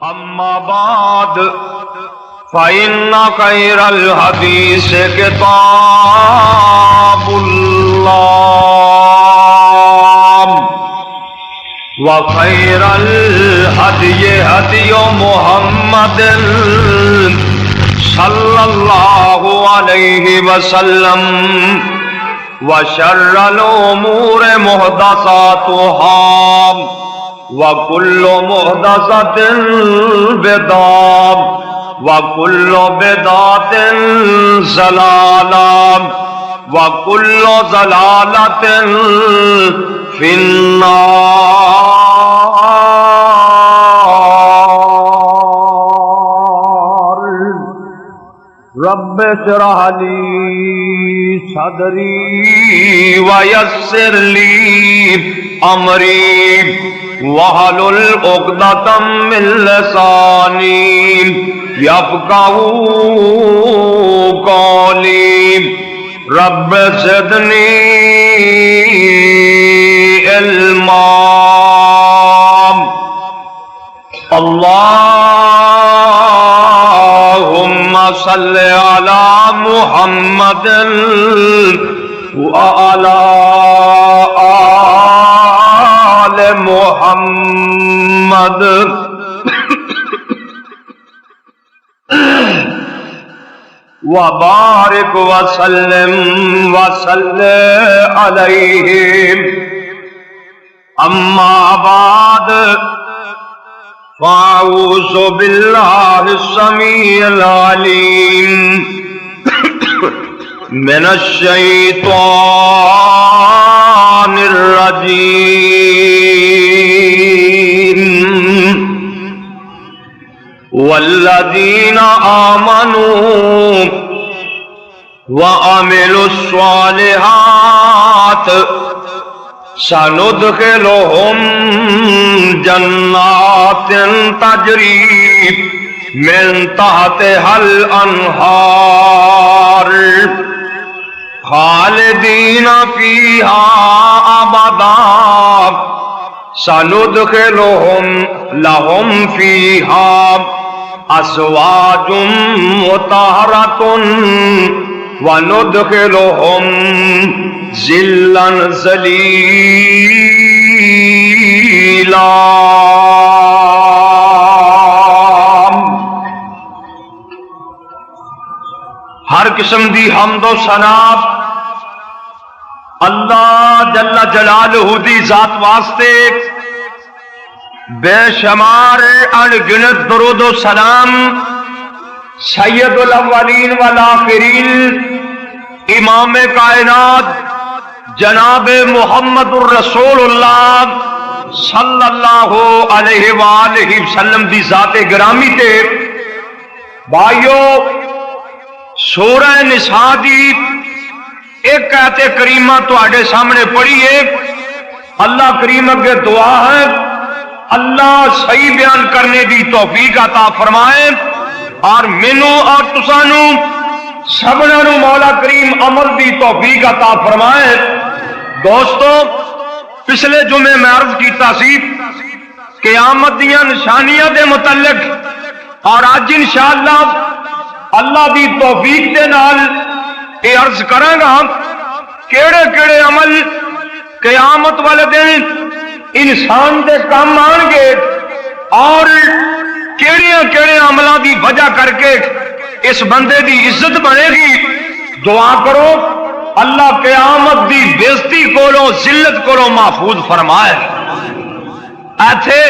اما بعد فإن خير الحديث كتاب الله وخير الهدي هدي محمد صلى الله عليه وسلم وشر الأمور محدثاتها وَكُلُّ مُحْدَثَةٍ بِدْعَةٌ وَكُلُّ بِدْعَةٍ ضَلَالَةٌ وَكُلُّ ضَلَالَةٍ فِي النَّارِ رَبِّ اشْرَحْ لِي صَدْرِي وَيَسِّرْ لِي أَمْرِي وَاحْلُلْ عُقْدَةً مِّن لِّسَانِي يَفْقَهُوا قَوْلِي رَبِّ زِدْنِي عِلْمًا اللهم صل على محمد وعلى آل محمد وبارك وسلم عليهم اما بعد فاعوذ بالله السميع العليم من الشيطان الرجيم والذين آمنوا وعملوا الصالحات سندخلهم جنات تجري من تحتها الأنهار خالدين فيها أبدا سندخلهم لهم فيها أزواج مطهرة وندخلهم ظلا ظليلا ہر قسم دی حمد و ثنا اللہ جل جلالہ دی ذات واسطے، بے شمار انگنت درود و سلام سید الاولین والآخرین امام کائنات جناب محمد الرسول اللہ صلی اللہ علیہ وآلہ وسلم دی ذات گرامی تے بھائیو، سورہ نساء دی ایک آیت کریمہ تواڈے سامنے پڑھی ہے۔ اللہ کریم اگے دعا ہے اللہ صحیح بیان کرنے دی توفیق عطا فرمائے اور مینوں اور تسانوں سبنا نو مولا کریم عمل دی توفیق عطا فرمائے۔ دوستو، پچھلے جمعے میں عرض کیتا سی قیامت دیاں نشانیاں دے متعلق، اور آج انشاءاللہ اللہ دی توفیق دے نال اے عرض کراں گا کیڑے کیڑے عمل قیامت والے دن انسان دے کام آن گے اور کیڑیاں کیڑے عملاں دی وجہ کر کے اس بندے دی عزت بنے گی۔ دعا کرو اللہ قیامت دی بےزتی کولوں ذلت کولوں محفوظ فرمائے۔ ایتھے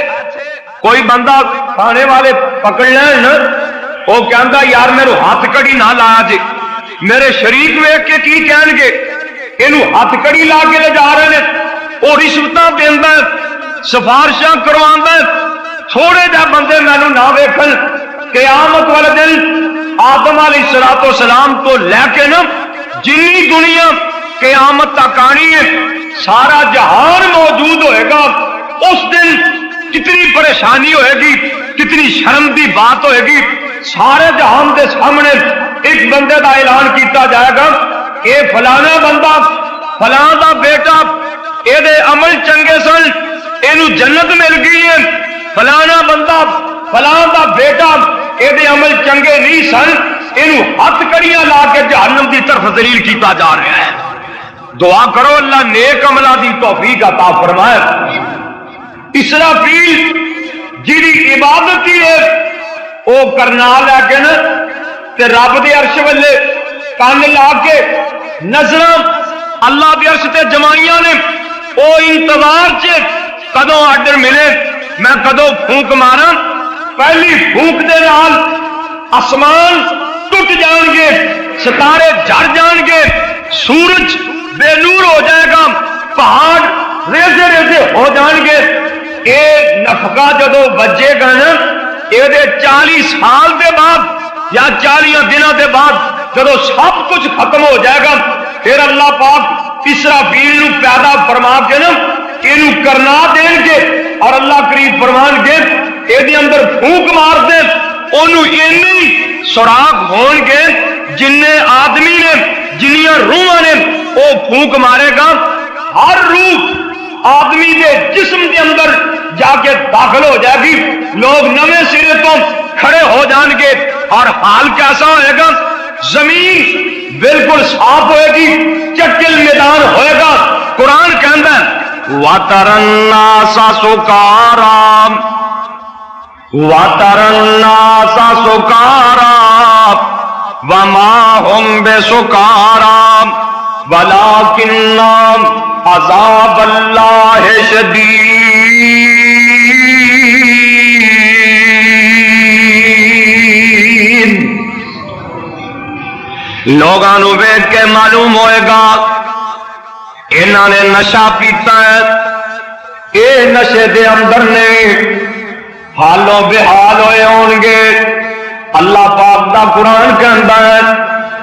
کوئی بندہ کھانے والے پکڑ لین، وہ کہندا یار میرے ہاتھ کڑی نہ لایا جی، میرے شریک ویکھ کے کی کہن گے، اینو ہاتھ کڑی لا کے لے جا رہے ہیں، وہ رشوتاں دیندا ہے، سفارشاں کرواندا ہے، تھوڑے جا بندے مینوں نہ ویکھن، قیامت والے دن آدم علیہ السلام تو لے کے نا جنی دنیا قیامت تک آنی ہے سارا جہان موجود ہوئے گا۔ اس دن کتنی پریشانی ہوئے گی، کتنی شرم دی بات ہوئے گی۔ سارے جہان دے سامنے ایک بندے دا اعلان کیتا جائے گا کہ فلانا بندہ فلاں دا بیٹا اے دے عمل چنگے سن، اینو جنت مل گئی ہے، فلانا بندہ فلاں دا بیٹا یہ عمل چنگے نہیں سن، یہ ہاتھ کڑیاں لا کے جہنم کی طرف ذلیل کیتا جا رہا ہے۔ دعا کرو اللہ نیک عملہ دی توفیق عطا فرمائے۔ اسرافیل جی عبادت ہی ہے وہ کرنا لیکن تے رب دے عرش والے کان لا کے نظر اللہ دے عرش تے جمائیاں نے وہ انتظار چ کدوں آرڈر ملے میں کدوں پھونک مارا، پہلی پھونک دے نال آسمان ٹوٹ جان گے، ستارے جھڑ جان گے، سورج بے نور ہو جائے گا، پہاڑ ریزے ریزے ہو جان گے۔ یہ نفقہ جدو بجے گا نا یہ 40 سال دے بعد یا 40 دنوں دے بعد جدو سب کچھ ختم ہو جائے گا پھر اللہ پاک اسرافیل نو پیدا فرما کے نا یہ کرنا دیں گے اور اللہ کریم فرمان گے یہ اندر پھونک مار دے انہوں اینی سراغ ہون گے جن آدمی نے جنیاں روحاں نے وہ پھونک مارے گا، ہر روح آدمی دے جسم کے اندر جا کے داخل ہو جائے گی، لوگ نویں سرے تو کھڑے ہو جان گے اور حال کیسا ہوئے گا، زمین بالکل صاف ہوئے گی، چٹل میدان ہوئے گا۔ قرآن کہتا ہے وَتَرَى النَّاسَ سُكَارَىٰ وَتَرَى النَّاسَ سُكَارَىٰ وَمَا هُمْ بِسُكَارَىٰ وَلَٰكِنَّ عَذَابَ اللَّهِ شَدِيدٌ۔ لوگاں نو ویکھ کے معلوم ہوئے گا انہاں نے نشہ پیتا ہے، اے نشے دے اندر نے حالوں بے حال ہوئے ہون گے۔ اللہ پاک دا قرآن کہندا ہے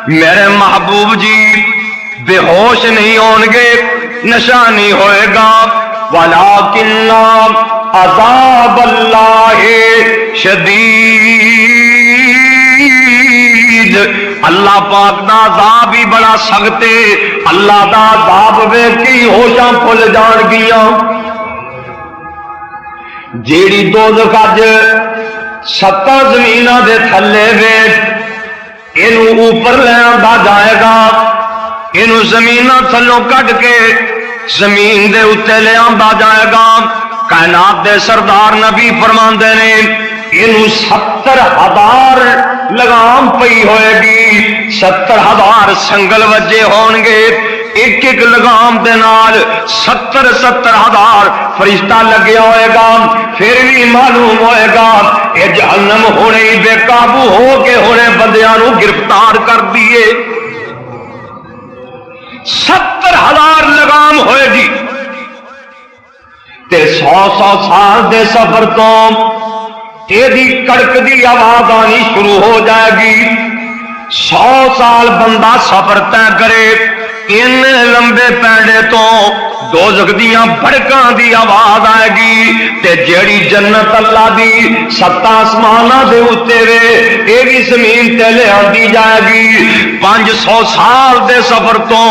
میرے محبوب جی بے ہوش نہیں ہون گے، نشہ نہیں ہوئے گا، وَلَٰكِنَّ عَذَابَ اللَّهِ شَدِيدٌ۔ اللہ پاک دا عذاب ہی بڑا سخت ہے، اللہ دا عذاب ویکھ کے ہوشاں پھل جان گیاں۔ جیڑی دوزخ اج 7 زمیناں دے تھلے ویکھ اینو اوپر لے آندا جائے گا، اینو زمیناں تھلوں کڈ کے زمین دے اتے لے آندا جائے گا۔ کائنات دے سردار نبی فرماندے نے اینو 70,000 لگام پئی ہوئے گی، 70,000 سنگل وجے ہون گے، ایک ایک لگام دے نال 70,000 فرشتہ لگیا ہوئے گا۔ پھر بھی معلوم ہوئے گا یہ جہنم ہونے ہی بے قابو ہو کے ہونے بندیاں نو گرفتار کر دیے۔ 70,000 لگام ہوئے گی تے 100 سال دے سفر تو یہ کڑک دی آواز آنی شروع ہو جائے گی۔ 100 سال بندہ سفر طے کرے، ان لمبے پینڈے تو دوزخ دیاں بھڑکاں دی آواز آئے گی تے جیڑی جنت اللہ دی 7 آسماناں دے اتے وے اے بھی زمین تے لے آندی جائے گی۔ 500 سال دے سفر تو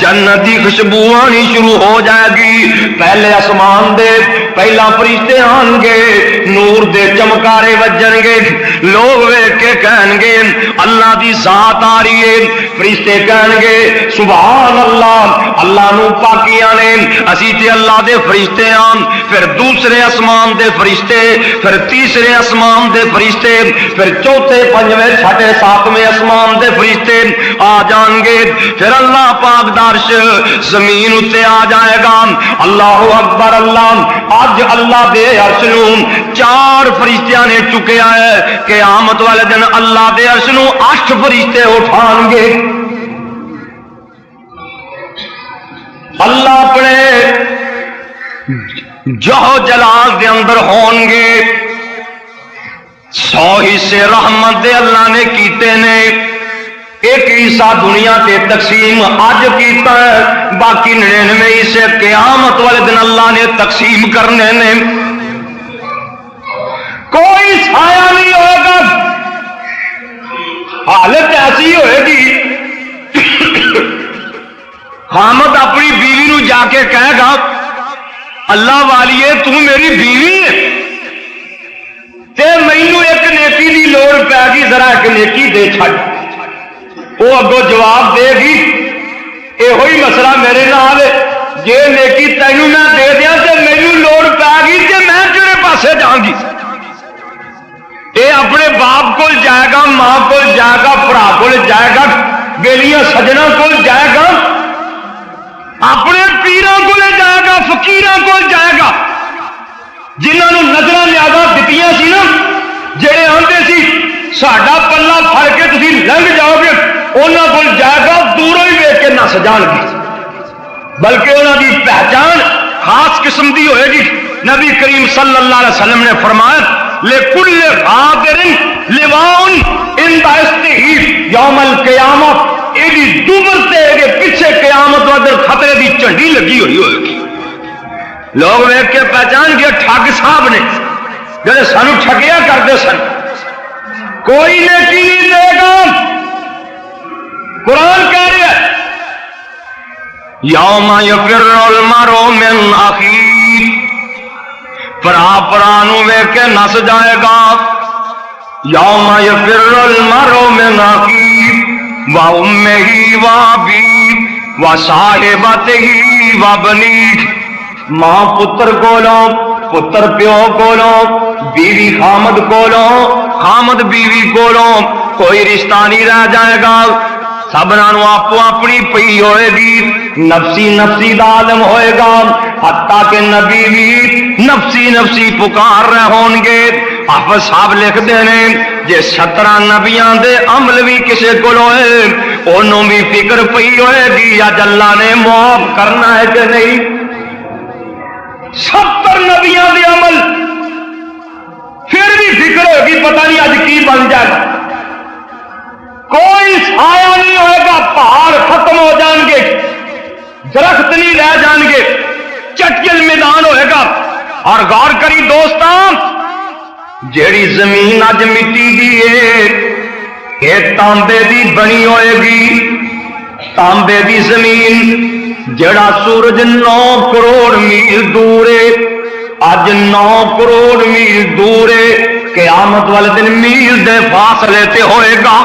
جنت دی خوشبو آنی شروع ہو جائے گی۔ پہلے آسمان دے پہلا فرشتے آن گے، نور دے چمکارے وجن گے، لوگ ویکھ کے کہن گے اللہ دی ذات آ رہی ہے، فرشتے کہن گے سبحان اللہ، اللہ نو پاکیاں نے اسی تے اللہ دے فرشتے آن، پھر دوسرے آسمان دے فرشتے، پھر تیسرے آسمان دے فرشتے، پھر چوتھے 5ویں 6ٹھے 7ویں آسمان دے فرشتے آ جان گے، پھر اللہ پاک دا عرش زمین اتے آ جائے گا۔ اللہ اکبر اللہ، اج اللہ دے عرش نو 4 فرشتیاں نے چکیا ہے، قیامت والے دن اللہ دے عرش نو 8 فرشتے اٹھان گے۔ اللہ اپنے جہو جلال دے اندر ہون گے، 100 حصے رحمت دے اللہ نے کیتے نے، ایک حصہ دنیا تے تقسیم اج کیتا ہے، باقی 99 حصے قیامت والے دن اللہ نے تقسیم کرنے نے۔ کوئی سایہ نہیں ہوئے گا، حالت ایسی ہوئے گی حامد اپنی بیوی نو جا کے کہے گا اللہ والیے تو میری بیوی ہے، تے مینوں ایک نیکی دی لوڑ پے گی، ذرا ایک نیکی دے چھڈ، وہ اگوں جواب دے گی یہ مسئلہ میرے نال جے نیکی تینوں میں دے دیا تے مینوں لوڑ پے گی تے میں کہڑے پاسے جاؤں گی؟ یہ اپنے باپ کو جائے گا، ماں کو جائے گا، بھرا کو جائے گا، بیلیاں سجنا کو جائے گا، اپنے پیراں کو جائے گا، فقیراں کو جائے گا، جنہوں نے نظر نیازاں دتیاں سی نا، جڑے آندے سی ساڈا پلہ پھڑ کے تسی لنگھ جاؤ گے، انہاں کو جائے گا، دوروں ہی ویکھ کے نس جان گے، بلکہ انہاں دی پہچان خاص قسم دی ہوئے گی۔ نبی کریم صلی اللہ علیہ وسلم نے فرمایا لِكُلِّ غَادِرٍ لِوَاءٌ عِنْدَ اسْتِهِ یوم القیامہ، یہ دوبر تے پیچھے قیامت والے خطرے دی جھنڈی لگی ہوئی ہوئے گی۔ لوگ ویکھ کے پہچان گیا ٹھگ صاحب نے جڑے سانو ٹھگیا کرتے سن، کوئی نیکی نہیں دے گا۔ قرآن کہہ رہا ہے یوم یفر المرء من اخیہ، پرا نو ویکھ کے نس جائے گا۔ یوم یفر المرء من اخیہ وامہ وابیہ وصاحبتہ وبنیہ، ماں پتر کولوں، پتر پیو کولوں، بیوی خامد کولوں، خامد بیوی کولوں، کوئی رشتہ نہیں رہ جائے گا، سبنانو آپ اپنی پئی ہوئے گی، نفسی نفسی دا عالم ہوئے گا، حتیٰ کہ نبی بھی نفسی نفسی پکار رہے ہون گے۔ حافظ صاحب لکھ دینے جے 17 نبیاں دے عمل بھی کسے کو ہوئے انہوں بھی فکر پئی ہوئے گی اج اللہ نے معاف کرنا ہے کہ نہیں۔ 70 نبیاں دے عمل پھر بھی فکر ہوگی پتہ نہیں اج کی بن جائے گا، کوئی سایہ نہیں ہوئے گا، پہاڑ ختم ہو جان گے، درخت نہیں رہ جان گے، چٹل میدان ہوئے گا۔ اور غور کری دوستاں جیڑی زمین اج مٹی دی ہے یہ تانبے دی بنی ہوئے گی، تانبے دی زمین جڑا سورج 9 کروڑ میل دور ہے، اج 9 کروڑ میل دور ہے، قیامت والے دن میل دے فاصلے تے ہوئے گا،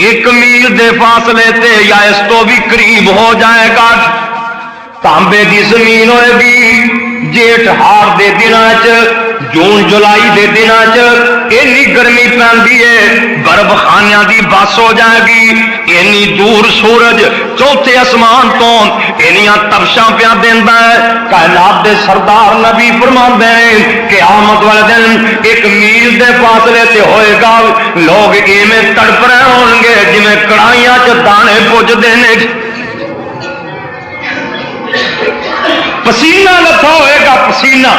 1 میل دے فاصلے تے یا اس تو بھی قریب ہو جائے گا۔ تانبے دی زمین ہوئے گی، جیٹھ ہار دے دناں چ، جون جولائی دے دناں چ اینی گرمی پیندی ہے، برف خانیاں دی بس ہو جائے گی، اینی دور سورج چوتھے اسمان تو اینیاں تبشاں پیا دیندا ہے۔ کائنات دے سردار نبی فرماندے ہیں قیامت والے دن 1 میل دے فاصلے تے ہوئے گا، لوگ ایویں تڑپ رہے ہون گے جویں کڑائیاں چ دانے پجدے نے، پسینہ لتھا ہوئے گا، پسینہ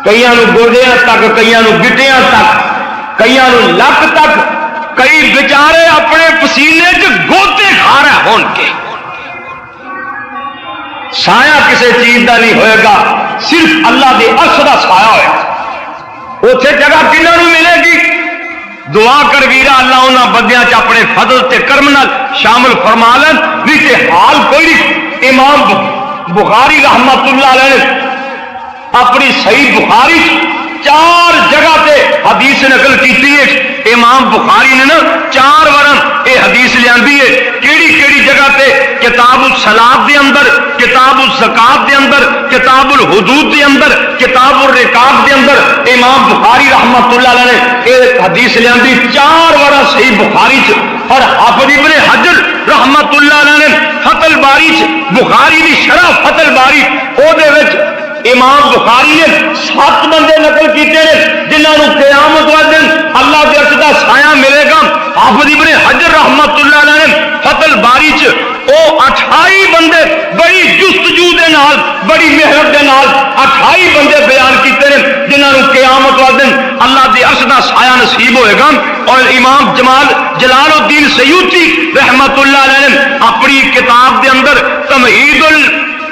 کئیاں نو گوڈیاں تک، کئیاں نو گٹیاں تک، کئیاں نو لک تک، کئی بیچارے اپنے پسینے چ گوتے کھا رہے ہون کے، سایہ کسی چیز کا نہیں ہوئے گا، صرف اللہ دے عرش دا سایہ ہوئے گا۔ اتنے جگہ کنہاں نو ملے گی؟ دعا کر ویرا اللہ انہاں بندیاں چ اپنے فضل تے کرم نال شامل فرما لین، نہیں تے حال کوئی نہیں۔ امام بخاری رحمت اللہ علیہ اپنی صحیح بخاری 4 جگہ تے حدیث نقل کیتی ہے۔ امام بخاری نے نا 4 ورن یہ حدیث لیاندی ہے، کیڑی کیڑی جگہ تے؟ کتاب الصلاۃ دے اندر، کتاب الزکات دے اندر، کتاب الحدود دے اندر، کتاب الرقاب دے اندر امام بخاری رحمت اللہ علیہ نے یہ حدیث لیاندی 4 ورن صحیح بخاری چ۔ اور حافظ ابن حجر رحمت اللہ علیہ نے فتح الباری چ بخاری دی شرح فتح الباری او دے وچ امام بخاری نے 7 بندے نقل کیتے ہیں جنہاں نو قیامت والے دن اللہ دے عرش دا سایہ ملے گا۔ حافظ ابن حجر رحمت اللہ علیہ نے فتح الباری چ او 28 بندے بڑی جستجو دے نال، بڑی محنت دے نال 28 بندے بیان کیتے ہیں جنہاں نو قیامت والے دن اللہ دے عرش دا سایہ نصیب ہوئے گا۔ اور امام جلال الدین سیوطی رحمت اللہ علیہ نے اپنی کتاب دے اندر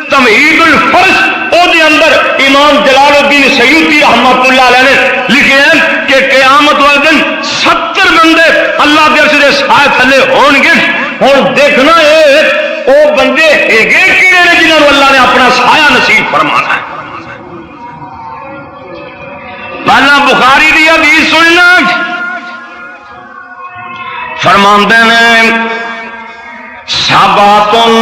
تمہید الفرش او دے اندر امام جلال الدین سیوطی رحمت اللہ علیہ نے لکھے ہیں کہ قیامت والے دن 70 بندے اللہ دے عرش دے سایہ تھلے ہون گے۔ ہن دیکھنا ہے او بندے ہیگے کیڑے نے جنہاں نوں اللہ نے اپنا سایہ نصیب فرمانا ہے۔ پہلا بخاری دی حدیث سننا، فرماندے نے سباتن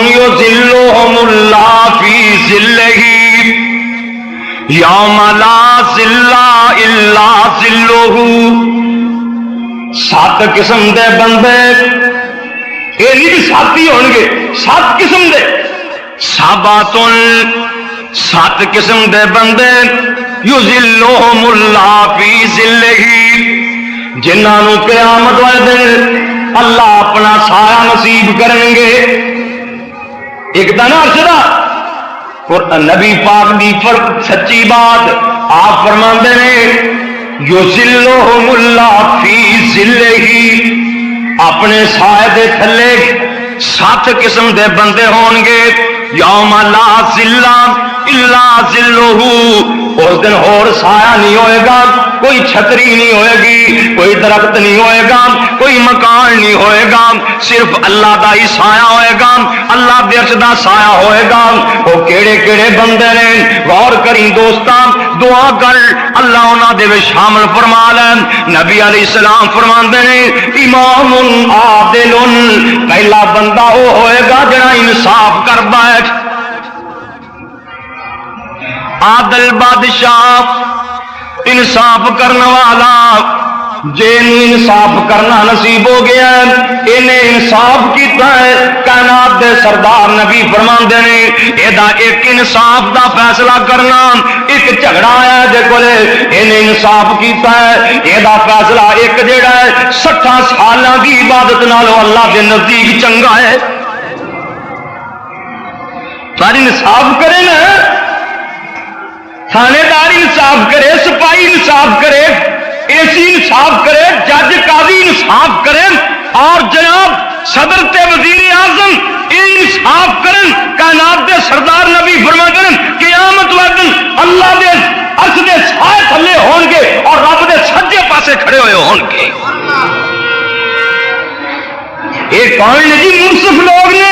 یذلھم اللہ فی ظلہ یوم لا ظل الا ظلہ۔ 7 قسم دے بندے، یہ نہیں 7 ہی ہون گے، 7 قسم دے، سباتن 7 قسم دے بندے یذلھم اللہ فی ظلہ، جنہاں نو قیامت والے دن اللہ اپنا سایہ نصیب کریں گے۔ ایک دن عرش دا اور نبی پاک دی فرق سچی بات آپ فرماندے نے یذلھم اللہ فی ظلہ، اپنے سایہ دے تھلے 7 قسم دے بندے ہون گے، یوم لا ظل الا ظلہ، اس دن اور سایہ نہیں ہوئے گا، کوئی چھتری نہیں ہوئے گی، کوئی درخت نہیں ہوئے گا، کوئی مکان نہیں ہوئے گا، صرف اللہ دا ہی سایہ ہوئے گا، اللہ دے عرش دا سایہ ہوئے گا۔ وہ کیڑے کیڑے بندے نے غور کری دوستاں، دعا کر اللہ انہاں دے وچ شامل فرما لے۔ نبی علیہ السلام فرماندے نے امام عادل، پہلا بندہ وہ ہوئے گا جڑا انصاف کردا ہے، عادل بادشاہ، انصاف کرنے والا، جن انصاف کرنا نصیب ہو گیا انہیں انصاف کیتا ہے۔ کائنات دے سردار نبی فرماندے نے ایدا ایک انصاف دا فیصلہ کرنا، ایک جھگڑا آیا جے کولے انہیں انصاف کیتا ہے، ایدا فیصلہ ایک جیڑا ہے 60 سالاں دی عبادت نالوں اللہ دے نزدیک چنگا ہے۔ پر انصاف کرے نا، تھانے دار انصاف کرے، سپاہی انصاف کرے، اے سی انصاف کرے، جج قاضی انصاف کرے، اور جناب صدر تے وزیر اعظم انصاف کرن، کائنات دے سردار نبی فرماتے ہیں قیامت والے دن اللہ دے عرش دے سائے تھلے ہون گے اور رب دے سجے پاسے کھڑے ہوئے ہون گے۔ یہ کون نے جی؟ منصف لوگ نے،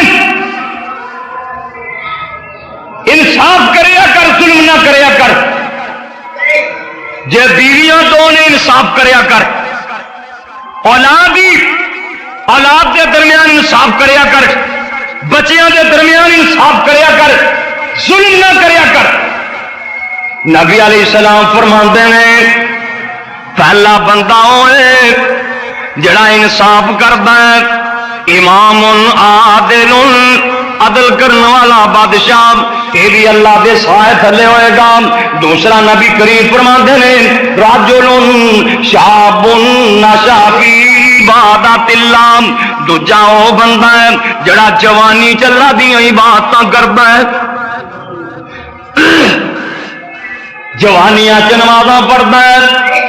انصاف کریا کر، ظلم نہ کریا کر، جے بیویاں تو نے انصاف کریا کر، اولاد دے درمیان انصاف کریا کر، بچیاں دے درمیان انصاف کریا کر، ظلم نہ کریا کر۔ نبی علیہ السلام فرماندے نے پہلا بندہ ہوئے جڑا انصاف کردا ہے، امام عادل، عدل کرنے والا بادشاہ، یہ بھی اللہ دے سائے تھلے ہوئے گا۔ دوسرا نبی کریم فرماندے نے راجل شاب نشا فی عبادت اللہ، دوجا وہ بندہ ہے جڑا جوانی چلا دی عبادتاں کردا ہے، جوانیاں چ نمازاں پڑھتا ہے،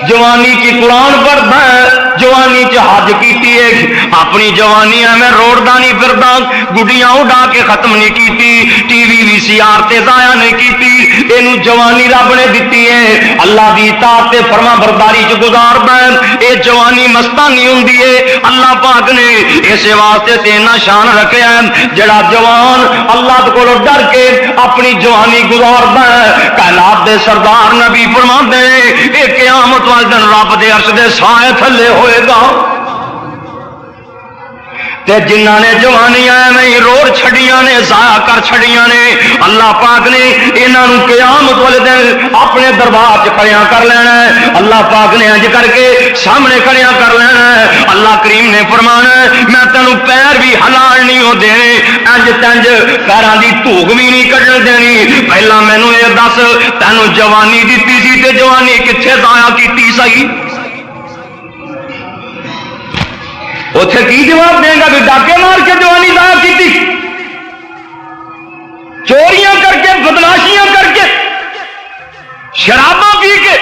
جوانی کی قرآن پڑھتا ہے، جوانی چ حج کیتی ہے، اپنی جوانی میں روڑدا نہیں پھردا، گڈیاں اڈا کے ختم نہیں کیتی، ٹی وی وی سی آر تے ضائع نہیں کیتی، اینو جوانی رب نے دتی ہے، اللہ دی اطاعت تے فرما برداری چ گزاردا ہے، اے جوانی مستانی ہوندی ہے۔ اللہ پاک نے اس واسطے تے اتنا شان رکھیا ہے، جڑا جوان اللہ کولوں ڈر کے اپنی جوانی گزاردا ہے، کائنات دے سردار نبی فرماندے اے قیامت والے دن رب دے عرش دے سائے تھلے ہوئے گا۔ تے جنہاں نے جوانیاں میں روڑ چھڑیاں نے، ضائع کر چھڑیاں نے، اللہ پاک نے انہاں نوں قیامت والے دن اپنے دربار چ کھڑیاں کر لینا ہے، اللہ پاک نے انج کر کے سامنے کھڑیاں کر لینا ہے۔ اللہ کریم نے فرمانا ہے میں تینوں پیر بھی حلال نہیں ہو دینے، انج تنج پیراں دی دھوک بھی نہیں کڈن دینی، پہلا مینوں یہ دس تینوں جوانی دتی سی تے جوانی کتھے ضائع کیتی سی؟ اتنے کی جواب دیں گا بھی ڈاکے مار کے جوانی ضائع کی، چوریاں کر کے، بدماشیاں کر کے، شراباں پی کے۔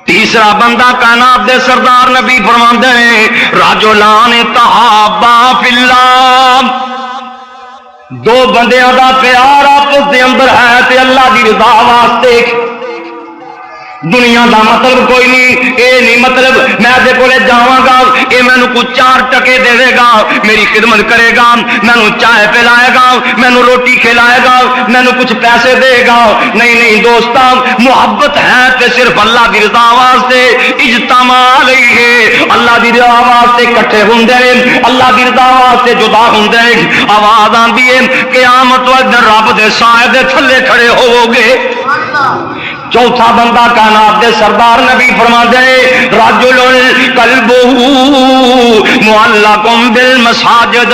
تیسرا بندہ کائنات دے سردار نبی فرماندے ہیں رجلان تحابا فی اللہ، دو بندیاں دا پیار آپس دے اندر ہے تے اللہ دی رضا واسطے، دنیا دا مطلب کوئی نہیں، اے نہیں مطلب میں دے کولے جاواں گا اے مینوں کچھ 4 ٹکے دے گا، میری خدمت کرے گا، مینوں چائے پلائے گا، مینوں روٹی کھلائے گا، مینوں کچھ پیسے دے گا۔ نہیں نہیں دوستاں، محبت ہے تے صرف اللہ دی رضا واسطے، اجتماع علیہ، اللہ دی رضا واسطے کٹھے ہوندے نے، اللہ دی رضا واسطے جدا ہوندے نے۔ آواز آندی ہے قیامت والے رب دے سائے دے تھلے کھڑے ہوو گے۔ چوتھا بندہ کائنات دے سردار نبی فرماندے ہیں رجل قلبہ معلق بالمساجد،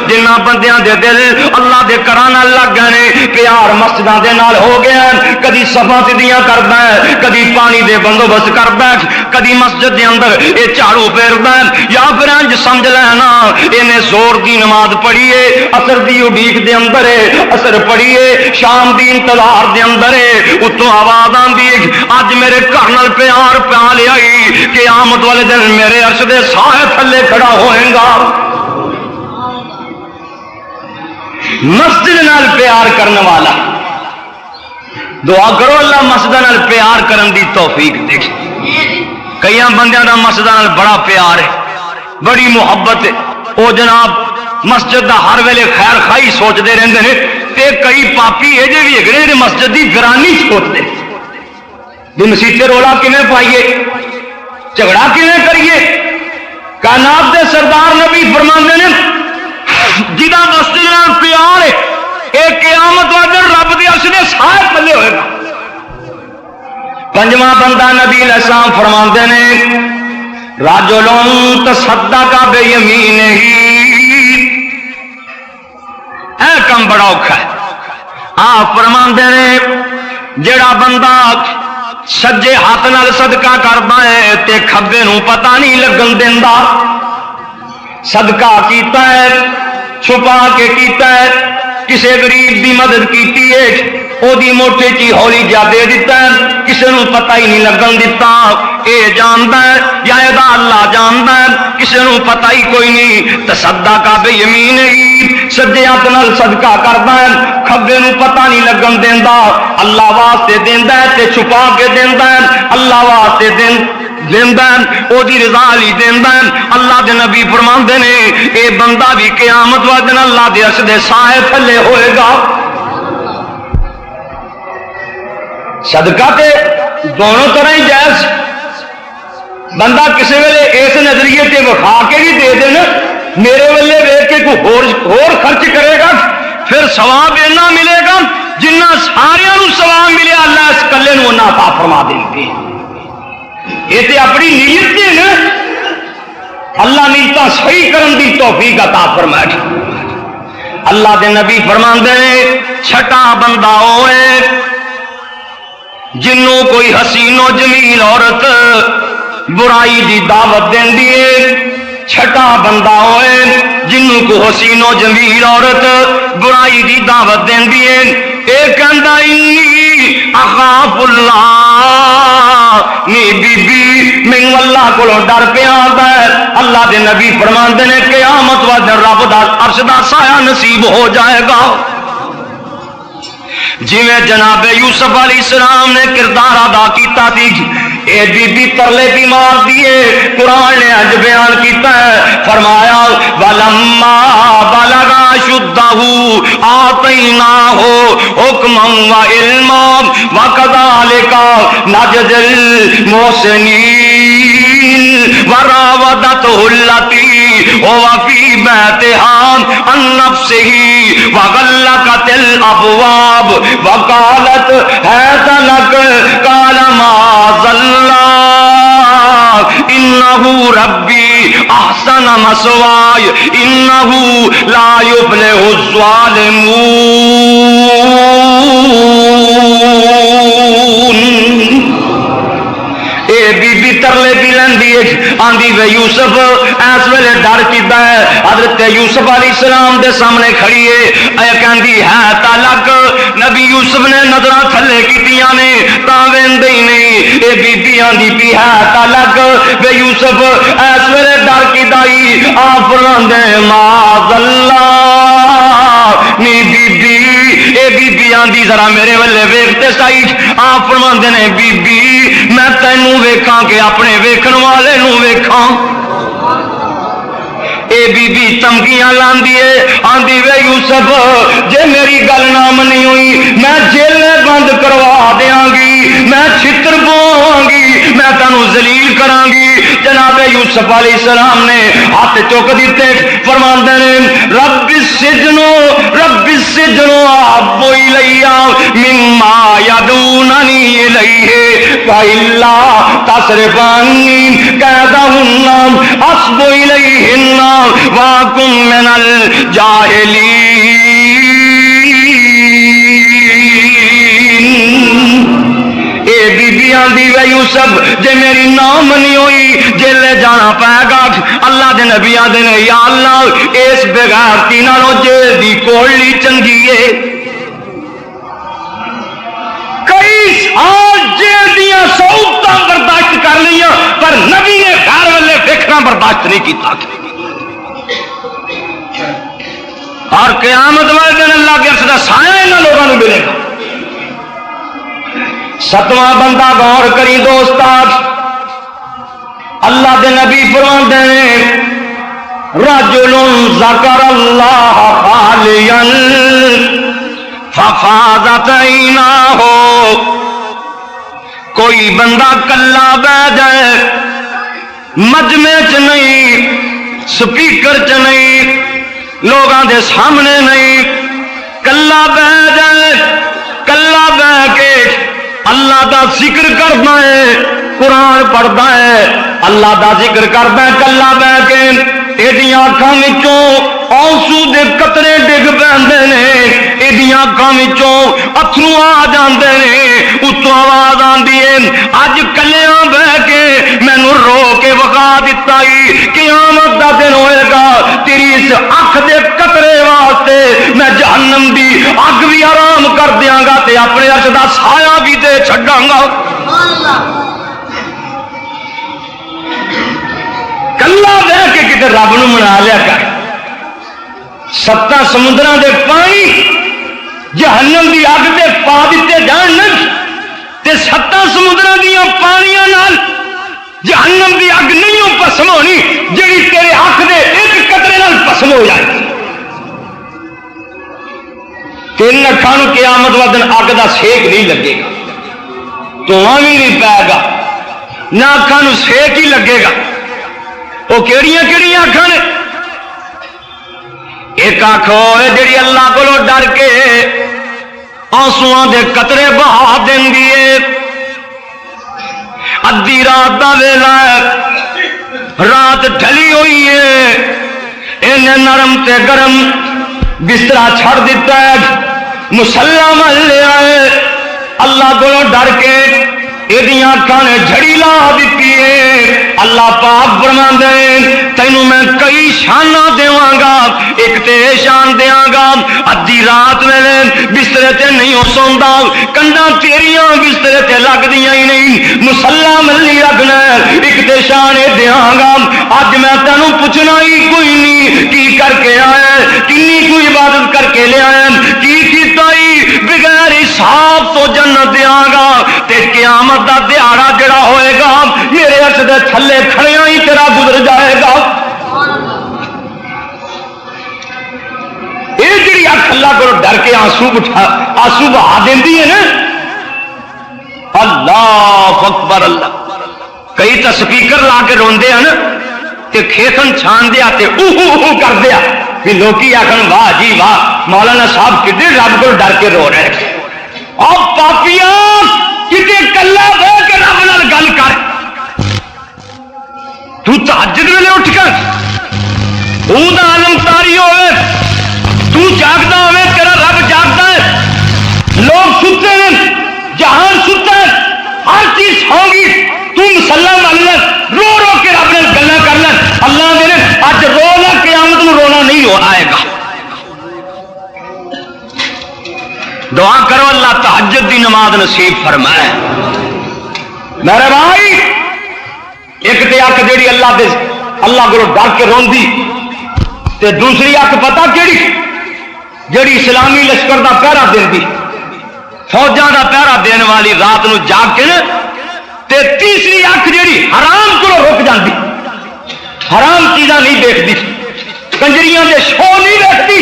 جنہاں بندیاں دے دل اللہ دے گھراں نال لگ گئے نے، پیار مسجداں دے نال ہو گیا، کدی صفاں سدیاں کردا ہے، کدی پانی دے بندوبست کردا ہے، کدی مسجد دے اندر اے جھاڑو پھیردا ہے، یا پھر انج سمجھ لینا اینے زور دی نماز پڑھی ہے، عصر دی اڈیق دے اندر ہے، عصر پڑھی ہے، شام دی انتظار دے اندر ہے، اتوں آواز اج میرے گھر نال پیار پیا لیا قیامت والے دن میرے عرش دے سائے تھلے کھڑا ہوئے گا۔ مسجد نال پیار کرنے والا، دعا کرو اللہ مسجد نال پیار کرن دی توفیق دے۔ کئی بندیاں دا مسجد نال بڑا پیار ہے، بڑی محبت ہے، او جناب مسجد دا ہر ویلے خیر خائی سوچتے رہندے نے، تے کئی پاپی یہ بھی ہے مسجد دی گرانی سوچتے بھی مسیطے رولا کیویں پائیے، جھگڑا کیویں کریے۔ کائنات دے سردار نبی فرماندے نے جہاں مسجد نال پیار ہے اے قیامت والے دن رب دے عرش دے سائے تھلے ہوئے گا۔ پنجواں بندہ نبی علیہ السلام فرماندے نے رجل تصدق بیمینہ، اے کم بڑا اوکھا ہے۔ آپ فرماندے نے جڑا بندہ سجے ہاتھ نال صدقہ کردا ہے تے کھبے نو پتہ نہیں لگن دیندا، صدقہ کیتا ہے چھپا کے کیتا ہے، کسے غریب دی مدد کیتی ہے او دی موٹے چی ہولی جا دے دیتا ہے، کسے نو پتہ ہی نہیں لگن دیتا، اے جاندا ہے یا اے دا اللہ جاندا ہے، کسے نو پتہ ہی کوئی نہیں۔ تصدق بیمینہ، سجے ہاتھ نال صدقہ کردا ہے، کھبے نو پتہ نہیں لگن دیندا، اللہ واسطے دیندا ہے تے چھپا کے دیندا ہے، اللہ واسطے دیندا ہے، او دی رضا لئی دیندا ہے۔ اللہ دے نبی فرماندے نے اے بندہ بھی قیامت والے دن اللہ دے عرش دے سائے تھلے ہوئے گا۔ صدقہ تے دونوں طرح ہی جائز، بندہ کسی ویلے اس نظریے تے وکھا کے بھی دے دین میرے ویلے ویکھ کے کوئی ہور خرچ کرے گا پھر ثواب اینا ملے گا جنہ سارے نو ثواب ملے اللہ اس کلے نو نہ عطا فرما دیں گے۔ یہ تے اپنی نیت تے نا، اللہ نیتاں صحیح کرن دی توفیق عطا فرمائے۔ اللہ دے نبی فرماندے نے چھٹا بندہ ہوئے جنوں کوئی حسین و جمیل عورت برائی دی دعوت دیندی ہے، چھٹا بندہ ہوئے جنوں کو حسین و جمیل عورت برائی دی دعوت دیندی ہے، اے کہندا انی اخاف اللہ، نی بی بی میں اللہ کو ڈر پیا ہے۔ اللہ دے نبی فرماندے نے قیامت والے رب دا عرش دا سایہ نصیب ہو جائے گا۔ جویں جناب یوسف علیہ السلام نے کردار ادا کیتا تھی، اے بی بی ترلے بھی مار دیے، قرآن نے اج بیان کیتا ہے، فرمایا ولما بلغ اشدہ آتیناہ حکما وعلما وکذالک نجزی المحسنین وراودتہ التی هو فی بیتها عن نفسہ وغلقت الابواب وقالت هیت لک قال معاذ اللہ انہ ربی احسن مثواي انہ لا یفلح الظالمون۔ اے بی بی ترلے بھی لیندی آندی وے یوسف اس ویلے ڈر کیتا ہے، حضرت یوسف علیہ السلام دے سامنے کھڑی ہے، اے کہندی ہے تلک نبی یوسف نے نظراں تھلے کیتیاں نے تاں ویندے ہی نہیں، اے بی بی آندی پی ہے تلک وے یوسف اس ویلے ڈر کیتا ہی آپ فرماندے معاذ اللہ، نی بی بی اے بی آندی ذرا میرے والے ویکھتے سائی. آپ فرماندے نے بی بی میں تینوں ویکھاں کہ اپنے ویکھن والے نوں ویکھاں. اے بی بی تمکیاں لاندی ہے آندی وے یوسف جے میری گل نہ منی ہوئی میں جیلیں بند کروا دیاں گی, میں چھتر پواں گی, میں تینوں ذلیل کراں گی. جناب یوسف علیہ السلام نے ہاتھ چک دیتے فرماندے نے رب السجن احب الی مما یدعوننی الیہ والا تصرف عنی کیدہن اصب الیہن واکن من الجاہلین. اے بیبیاں دی وے یوسف جے میری نہ منی ہوئی جیلے جانا پائے گا. اللہ دے نبی آدھے نے یا اللہ اس بغیرتی نالوں جیل دی کوڑلی چنگی ہے. کئی سال جیل دیاں سہولتاں برداشت کر لیاں پر نبی نے گھر والے دیکھنا برداشت نہیں کیتا. اور قیامت والے دن اللہ کے عرش دا سایہ انہاں لوگوں کو ملے گا. ستواں بندہ غور کری دوست, اللہ دے نبی فرماندے نے رجل ذکر اللہ خالیا ففاضت عیناہ. کوئی بندہ کلا بہ جائے مجمع چ نہیں, سپیکر چ نہیں, لوگاں دے سامنے نہیں, کلا بہ جائے, کلا بہ کے اللہ دا ذکر کرنا ہے, قرآن پڑھتا ہے, اللہ دا ذکر کرتا ہے کلا بہ کے. ایدیاں اکھاں وچوں آنسو دے قطرے ڈگ پیندے نے, ایدیاں اکھاں وچوں اتھرو آ جاندے نے, اتوں آواز آندی ہے اج کلیاں بہ کے مینوں رو کے وقا دتا ہی قیامت دا دن ہوئے گا, تیری اس اکھ دے قطرے واسطے میں جہنم دی اگ بھی آرام کر دیاں گا تے اپنے عرش دا سایہ بھی دے چھڈاں گا. کلا بہ کے کتے رب نو منا لیا کر. ستاں سمندراں دے پانی جہنم دی اگ تے پا دیتے جان تے ستاں سمندراں دیاں پانیاں نال جہنم دی اگ نہیں پسم ہونی جڑی تیرے اکھ دے ایک قطرے نال پسم ہو جائے. تین اکھاں نوں قیامت والے دن اگ دا سیک نہیں لگے گا, دھواں بھی نہیں پائے گا, نہ اکھاں نوں سیک ہی لگے گا. وہ کیڑیاں کیڑیاں اکھاں نے, ایک اکھ ہوئے جڑی اللہ کو ڈر کے آنسواں دے قطرے بہا دیندی ہے. ادھی رات دا ویلا ہے, رات ڈھلی ہوئی ہے, انہیں نرم تے گرم بسترا چھڑ دیتا ہے, مسلح مل لیا ہے. اللہ کو ڈر کے ایدیاں اکھاں نے جھڑی لا دیتی ہے. اللہ پاک فرماندے تینوں میں کئی شاناں دیواں گا, ایک تے شان دیاں گا ادھی رات ویلے بسترے تے نہیں ہو سوندا, کنڈاں تیریاں بسترے تے لگدیاں ہی نہیں, مسلح ملی رکھنا. ایک تے شان دیاں گا اج میں تینوں پوچھنا ہی کوئی نہیں کی کر کے آیا, کنی کوئی عبادت کر کے لے آیا, کی کیتا ہی بغیر حساب تو جنت دیاں گا. تے قیامت دا دیہاڑا جڑا ہوئے گا میرے عرش دے تھلے کھڑیاں ہی تیرا گزر جائے گا. یہ جڑی اکھ اللہ کو ڈر کے آنسو بہا دیندی ہے نا, اللہ اکبر اللہ. کئی تو سپیکر لا کے روندے ہیں نا تے کھیتن چھان دیا تے اوہ کر دیا کہ لوکی آخر واہ جی واہ مولانا صاحب کتنے رب کو ڈر کے رو رہے ہیں. اور پاپیاں کتے کلا بہ کے رب نال گل کر, تو تہجد ویلے اٹھ کر اون دا عالم تاری ہوئے, تو جاگدا ہوئے تیرا رب جاگدا ہے, لوگ ستے ہیں, جہان ستا ہے, ہر چیز ہوگی, تو مسلح مل لے رو رو کے رب نال گلاں کر لے. اللہ دے اج رونا قیامت نوں رونا نہیں ہو آئے گا. دعا کرو اللہ تہجد دی نماز نصیب فرمائے. میرے بھائی ایک تے اکھ جیڑی اللہ کو ڈر کے روندی تے دوسری اکھ پتہ کیڑی جڑی اسلامی لشکر دا پہرا دیندی فوجاں دا پہرا دین والی رات نو جاگ کے تے تیسری اکھ جڑی حرام کو رک جاندی حرام چیزاں نہیں دیکھتی کنجریاں دے شو نہیں دیکھتی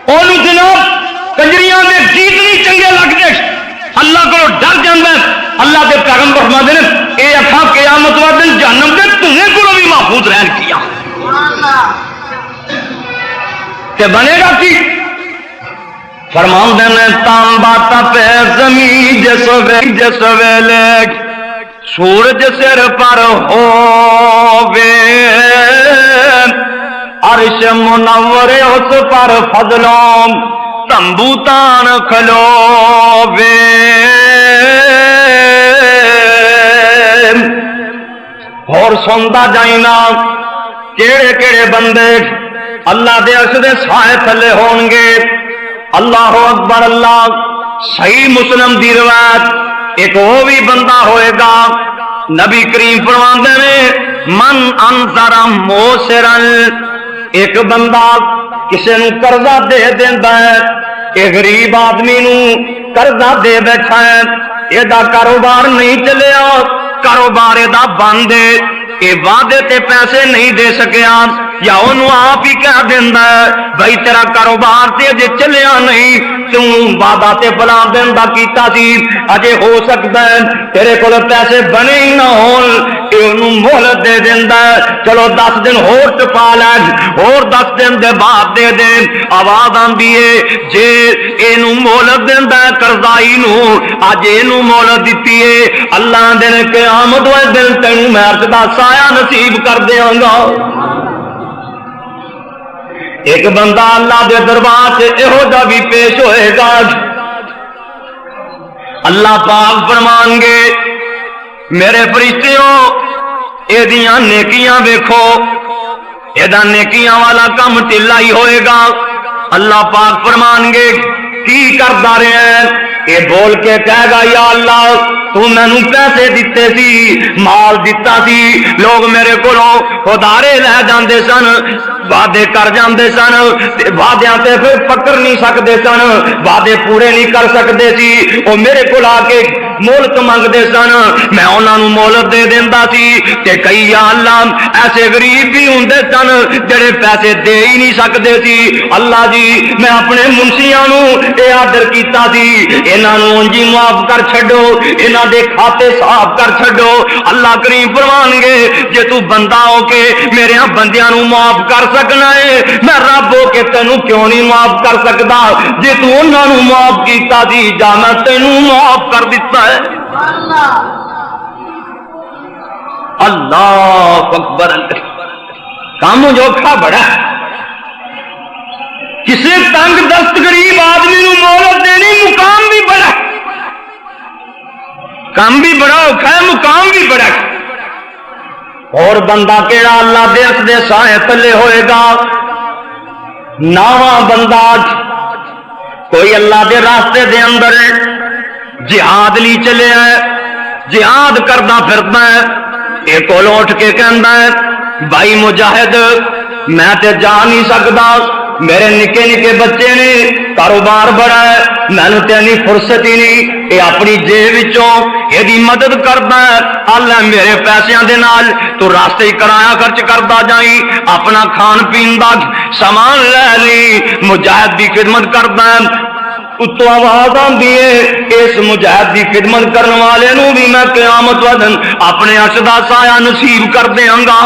انہوں جناب کنجریاں دے گیت نہیں چنگے لگتے اللہ کو ڈر جاندہ ہے اللہ دے پیغمبر فرماتے ہیں اے اکھاں قیامت والے دن جہنم دے تمہیں کو بھی محفوظ رہن کیا تے بنے گا کی فرمان دینے تانبا تپے زمین جس ویلے سورج سر پر ہووے عرش منور اس پر فضلوں تنبوتان کھلووے اور سندا جائنا کیڑے کیڑے بندے اللہ دے عرش دے سائے تھلے ہون گے اللہ اکبر اللہ صحیح مسلم دی روایت ایک وہ بھی بندہ ہوئے گا نبی کریم فرماندے نے من انظر موسرن ایک بندہ کسے نو قرضہ دے دیندا ہے ایک غریب آدمی نو قرضہ دے بیٹھا ہے یہ دا کاروبار نہیں چلیا کاروبار دا بند ہے یہ وعدے تے پیسے نہیں دے سکیا یا انہوں آپ ہی کہہ دیندہ ہے بھائی تیرا کاروبار تے اجے چلیا نہیں تم وعدہ تے بلا دیندہ کیتا سی اجے ہو سکتا ہے تیرے کو پیسے بنے ہی نہ ہون کہ انہوں مہلت دے دیندہ ہے چلو 10 دن اور ٹپا لیں اور 10 دن دے بعد دے دیں آواز آن دیئے جے اینوں مہلت دیندہ ہے قرضائی نو آج اینوں مہلت دیتی ہے اللہ دن قیامت والے دن تینوں میں ارشدہ سایہ نصیب کر دیاں گا ایک بندہ اللہ دے دربار سے اہو جا بھی پیش ہوئے گا اللہ پاک فرمان گے میرے فرشتیوں اے دیاں نیکیاں دیکھو اے دا نیکیاں والا کم ٹلا ہی ہوئے گا اللہ پاک فرمان گے کی کردہ رہے ہیں اے بول کے کہے گا یا اللہ تو میں نو پیسے دیتے سی مال دیتا سی لوگ میرے کو خدارے لے جاندے سن وعدے کر جاندے سن وعدیاں تے پھر پکڑ نہیں سکتے سن وعدے پورے نہیں کر سکتے سی وہ میرے کو آ کے مہلت منگتے سن میں انہاں نو مہلت دے دیندا سی تے کئی یا اللہ ایسے غریب بھی ہوندے سن جڑے پیسے دے ہی نہیں سکتے سی اللہ جی میں اپنے منشیاں نو اے آرڈر کیتا سی انہاں نو انجی معاف کر چھڈو انہاں دے کھاتے صاف کر چھڈو اللہ کریم فرمان گے جے تو بندہ ہو کے میرے ہاں بندیاں نو معاف کر سکنا ہے میں رب ہو کے تینوں کیوں نہیں معاف کر سکدا جے تو انہاں نو معاف کیتا سی جا میں تینوں معاف کر دیتا ہے اللہ اکبر کام جو کھا بڑا کسی تنگ دست غریب آدمی نو مہلت دینی مقام بھی بڑا کام بھی بڑا اوکھا ہے مقام بھی بڑا اور بندہ کیڑا اللہ دے اس دے سائے تلے ہوئے گا ناواں بندہ کوئی اللہ دے راستے دے اندر جہاد لی چلے ہے جہاد کردا پھردا ہے ایک کو اٹھ کے کہندا ہے بھائی مجاہد میں تے جا نہیں سکدا میرے نکے نکے بچے نے کاروبار بڑا ہے میں نے تینی فرصت ہی نہیں یہ اپنی جیب وچوں یہ مدد کردا ہے اللہ میرے پیسیاں دے نال تو راستے ہی کرایہ خرچ کردا جائیں اپنا کھان پین دا سامان لے لی مجاہد دی خدمت کردا ہے اتو آواز آندی ہے اس مجاہد دی خدمت کرنے والے نو بھی میں قیامت والے دن اپنے عرش دا سایہ نصیب کر دیاں گا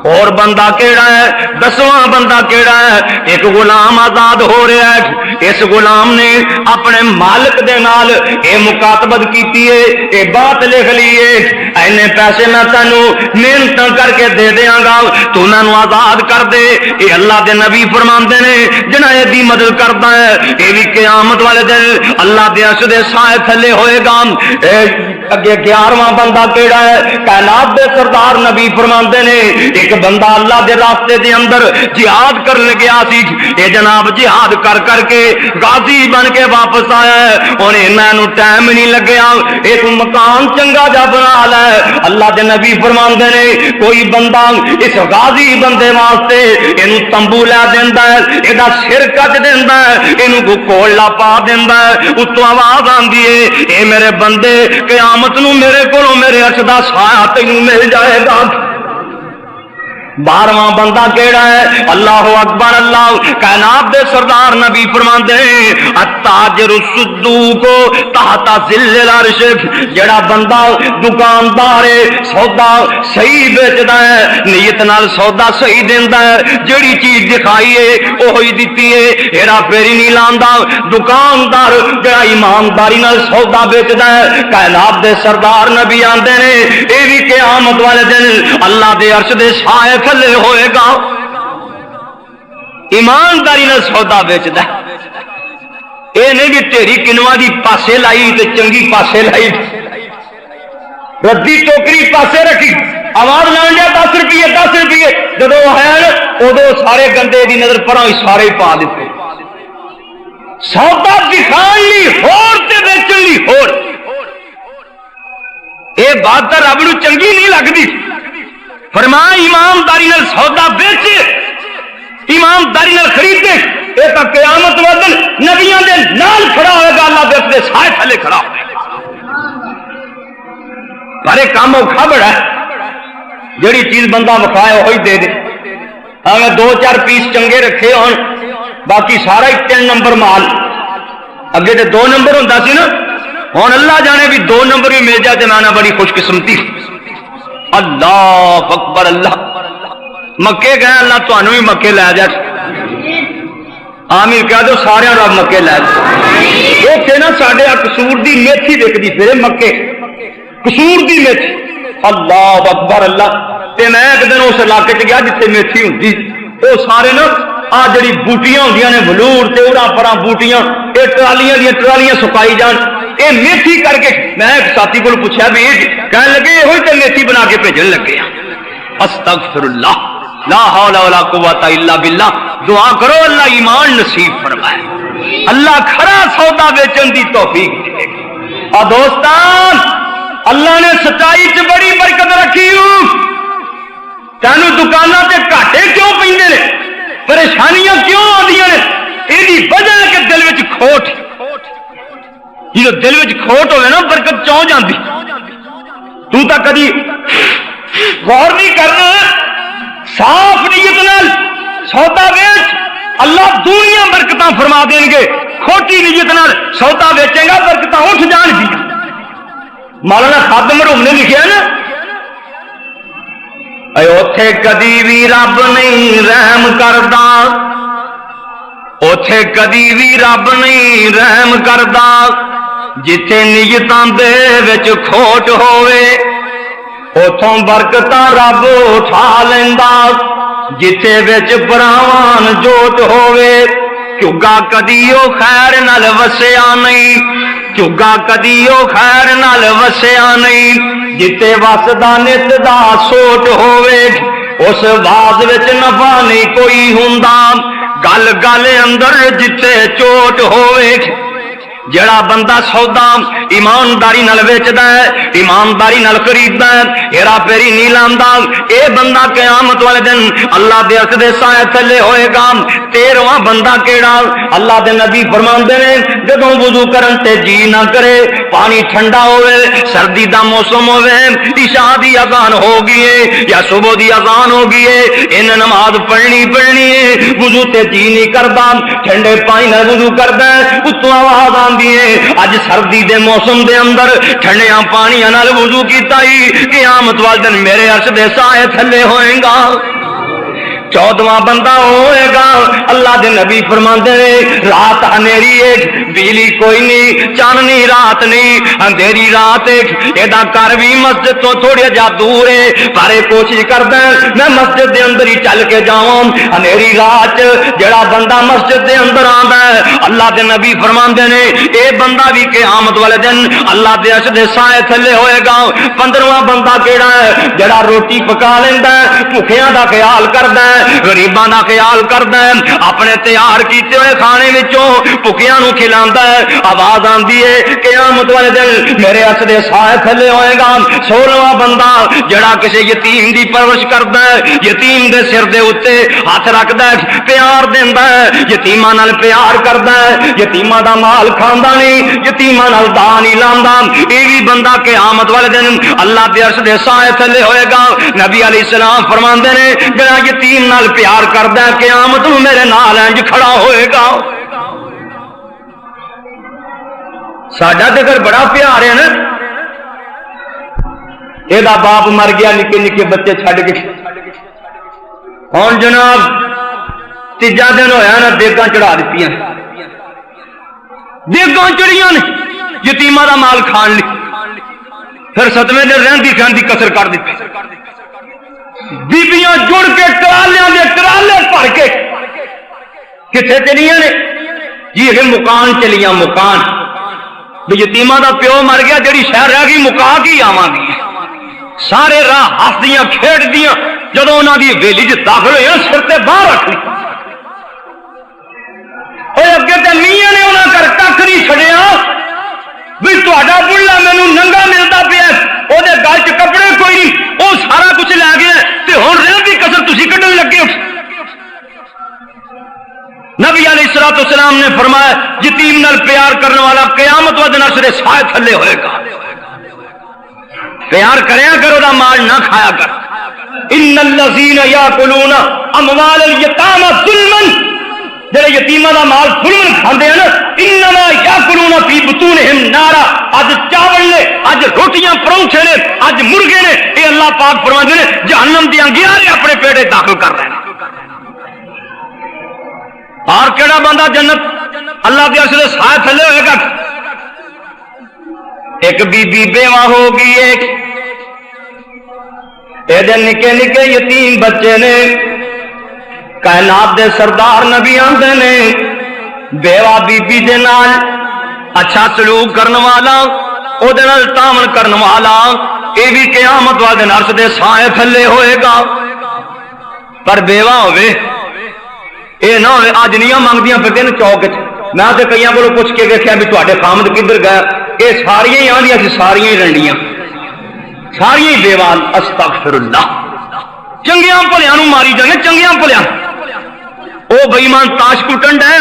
اور بندہ کیڑا ہے دسواں بندہ کیڑا ہے ایک غلام آزاد ہو رہا ہے اس غلام نے اپنے مالک دے نال اے مکاتبت کیتی ہے اے بات لکھ لی ہے اینے پیسے میں تینوں محنت کر کے دے دیاں گا تو انہوں آزاد کر دے اے اللہ دے نبی فرماندے نے جنہاں اے دی مدد کرتا ہے اے بھی قیامت والے دن اللہ دے عرش دے سائے تھلے ہوئے گا اگے 11واں بندہ کیڑا ہے؟ کائنات دے سردار نبی فرماندے نے ایک بندہ اللہ دے راستے دے اندر جہاد کرن گیا سی، اے جناب جہاد کر کر کے غازی بن کے واپس آیا ہے، انہیں مینوں ٹائم نہیں لگیا، ایک مکان چنگا جا بنا لے۔ اللہ دے نبی فرماندے نے کوئی بندہ اس غازی بندے واسطے اینوں تمبو لا دیندا ہے، ایدا سر کٹ دیندا ہے، اینوں کو کولا پا دیندا ہے، اتوں آواز آندی ہے اے میرے بندے قیامت نو میرے کولوں میرے عرش دا سایہ تینوں مل جائے گا۔ 12واں بندہ کیڑا ہے؟ اللہ اکبر، اللہ کائنات دے سردار نبی فرماندے ہیں التاجر الصدوق تحت ظل العرش، جڑا بندہ دکاندار ہے سودا صحیح بیچدا ہے، نیت نال سودا صحیح دیندا ہے، جڑی چیز دکھائی ہے وہی دتی ہے، ہیرا پھیری نہیں لاندا، دکاندار جڑا ایمانداری نال سودا بیچدا ہے، کائنات دے سردار نبی آندے نے اے بھی قیامت والے دن اللہ دے عرش دے سائے تھلے ہوئے گا۔ ایمانداری نال سودا بیچدا اے نہیں بھی تیری کنوا دی پاسے لائی تے چنگی پاسے لائی، ردی ٹوکری پاسے رکھی، آواز لان لیا 10 روپیے 10 روپیے، جدو ہے ادو سارے گندے دی نظر پرا سارے پا دیتے۔ سودا دکھان لی ہور تے بیچن لی ہور، اے بات تو رب نو چنگی نہیں لگتی۔ فرمایا ایمانداری نال سودا بیچے، ایمانداری نال خریدے، یہ تو قیامت والے دن نبیوں دے نال کھڑا ہوئے گا، اللہ دے اپنے سائے تھلے کھڑا ہوئے گا۔ پر کام اوکھا بڑا ہے، جڑی چیز بندہ وکھائے وہی دے دے، ہمیں 2-4 پیس چنگے رکھے ہون، باقی سارا ہی 3 نمبر مال، اگے تے 2 نمبر ہوتا سی نا، ہوں اللہ جانے بھی 2 نمبر بھی مل جائے تو میں بڑی خوش قسمتی۔ اللہ اکبر، اللہ مکے گئے، اللہ تمہوں بھی مکے لے جائے، آمین کہہ دو سارے رب مکے لے جائے۔ وہ کہ نا ساڈے قصور دی میتھی وکدی پھر مکے، قصور دی میتھی، اللہ اکبر اللہ۔ تے میں ایک دن اس علاقے چ گیا جتنے میتھی ہوتی، وہ سارے نا آ جڑی بوٹیاں ہوندیاں نے بلور تے اڑاں پراں بوٹیاں، اے ٹرالیاں دیاں ٹرالیاں سکائی جان، اے میتھی کر کے میں ایک ساتھی کو پوچھا بھی کہنے لگے یہ تے میتھی بنا کے بھیجن لگے ہیں۔ استغفر اللہ، لا حول ولا قوت الا باللہ۔ دعا کرو اللہ ایمان نصیب فرمائے، اللہ کھڑا سودا بیچن دی توفیق دے گی۔ اور دوستان اللہ نے سچائی چ بڑی برکت رکھی ہوں، تینوں دکاناں تے گھاٹے کیوں پیندے نے، پریشانیاں کیوں آدیاں نے؟ یہ وجہ ہے کہ دل وچ کھوٹ، جدو دل وچ کھوٹ ہوئے نا برکت چوں جاندی۔ تو تا کدی غور نہیں کرنا، صاف نیت نال سودا ویچ، اللہ دنیا برکتاں فرما دیں گے، کھوٹی نیت نال سودا ویچے گا برکتاں اٹھ جان گی۔ مولانا خادم مرحوم نے لکھیا نا اوتھے کدی بھی رب نہیں رحم کردا، اوتھے کدی بھی رب نہیں رحم کردا، جتھے نیتاں دے وچ کھوٹ ہوئے اوتھوں برکتاں رب اٹھا لیندا، جتھے وچ پراوان جوٹ ہوئے چگا کدی او خیر نال وسیا نہیں، چگا کدی او خیر نال وسیا نہیں، جتے وسدا نت دا سوٹ ہوئے اس باز وچ نفع نہیں کوئی ہوندا، گل گل اندر جتے چوٹ ہوئے۔ جڑا بندہ سودا ایمانداری نال ویچدا ہے، ایمانداری نال خریددا ہے، ہیرا پھیری نہیں لاندا، اے بندہ قیامت والے دن اللہ دے عرش دے سائے تھلے ہوئے گا۔ 13واں بندہ کیڑا؟ اللہ دے نبی فرماندے نے جدوں وضو کرن تے جی نہ کرے، پانی ٹھنڈا ہوئے، سردی دا موسم ہوئے، عشاء دی اذان ہو گئی ہے یا صبح دی اذان ہو گئی ہے، ان نماز پڑھنی ہے، وضو تے جی نہیں کردا، ٹھنڈے پانی نال وضو کردا ہے، اتوں آواز اج سردی دے موسم دے اندر ٹھنڈیاں پانیاں نال وضو کیتا ہی قیامت والے دن میرے عرش دے سائے تھلے ہوئے گا۔ 14واں بندہ ہوئے گا اللہ دے نبی فرماندے نے رات اندھیری ہے بجلی کوئی نہیں چاننی رات نہیں اندھیری رات ہے ایدا گھر بھی مسجد تو تھوڑی جا دور ہے پر کوشش کردا میں مسجد دے اندر ہی چل کے جاواں اندھیری رات جڑا بندہ مسجد دے اندر آندا ہے اللہ دے نبی فرماندے نے اے بندہ بھی قیامت والے دن اللہ دے عرش دے سائے تھلے ہوئے گا 15واں بندہ کیڑا ہے جڑا روٹی پکا لیندا ہے بھوکیاں دا خیال کردا ہے غریباں دا خیال کردا ہے اپنے تیار کیتے ہوئے کھانے وچوں بھوکیاں نو کھلاندا ہے آواز آندی ہے قیامت والے دن میرے عرش دے سائے تھلے ہوئے گا 16واں بندہ جڑا کسی یتیم دی پرورش کردا ہے یتیم دے سر دے اوتے ہاتھ رکھدا ہے پیار دیندا ہے یتیماں نال پیار کردا ہے یتیماں دا مال کھاندا نہیں یتیماں نال دا نہیں لاندا اے وی بندہ قیامت والے دن اللہ دے عرش دے سائے تھلے ہوئے گا نبی علیہ السلام فرماندے نے جڑا یتیم نال پیار کردا ہے قیامت نوں میرے نال انج کھڑا ہوئے گا ساڈا تے گھر بڑا پیار ہے نا اے دا باپ مر گیا نکے نکے بچے چھڈ کے ہن جناب تیجا دن ہویا نا دیگاں چڑھا دتیاں دیگاں چڑھیاں نے یتیماں دا مال کھان لی پھر ستویں دن رہندی کھاندی کسر کر دیتی بیبیاں جڑ کے ٹرالیاں دے ٹرالے بھر کے کتنے چلیاں نے جی یہ مکان چلیاں مکان بھی یتیماں دا پیو مر گیا جڑی شہر رہ گئی مکا کی آواں گی سارے راہ ہسدیاں کھیڈدیاں جدوں انہاں دی حویلی وچ داخل ہوئے سر تے باہر رکھ لی اوے اگے تے میاں نے انہاں کر ککھ نہیں چھڈیا بھی تہاڈا بڑھا مینوں ننگا ملدا پیا او دے گل چ کپڑے کوئی نہیں او سارا کچھ لے گیا تے ہن رہ دی کسر تسی کڈن لگے نبی علیہ الصلوۃ والسلام نے فرمایا یتیم نال پیار کرنے والا قیامت والے دن عرش دے سائے تھلے ہوئے گا پیار کریا کرو دا مال نہ کھایا کر ان الذین یاکلون اموال الیتامى ظلما جڑے یتیماں دا مال ظلم کھاندے ہیں نا انما یاکلون فی بطونہم نارا اج چاول نے اج روٹیاں پروٹھے نے اج مرغے نے اے اللہ پاک فرماندے نے جہنم دیاں گیارے اپنے پیٹے داخل کر رہے ہیں اور کیڑا بندہ جنت اللہ کے عرش دے سائے تھلے ہوئے گا ایک بی بی بیوہ ہوگی ایک نکے نکے یتیم بچے نے کائنات دے سردار نبی آندے نے بیوہ بی بی دے نال اچھا سلوک کرنے والا او دے نال تعاون کرنے والا اے بھی قیامت والے دن عرش دے سائے تھلے ہوئے گا پر بیوہ ہوئے اے نہ ہوئے آج نیاں مانگدیاں پھر دن چوک میں تے کئیاں کولوں پوچھ کے ویکھیا بھی تواڈے خامد کدھر گیا اے ساریاں ہی آندیاں سی ساریاں ہی رنڈیاں ساریاں ہی بیوان استغفر اللہ چنگیاں بھلیاں نو ماری جانے چنگیاں بھلیاں او بے ایمان تاش کٹن ڈے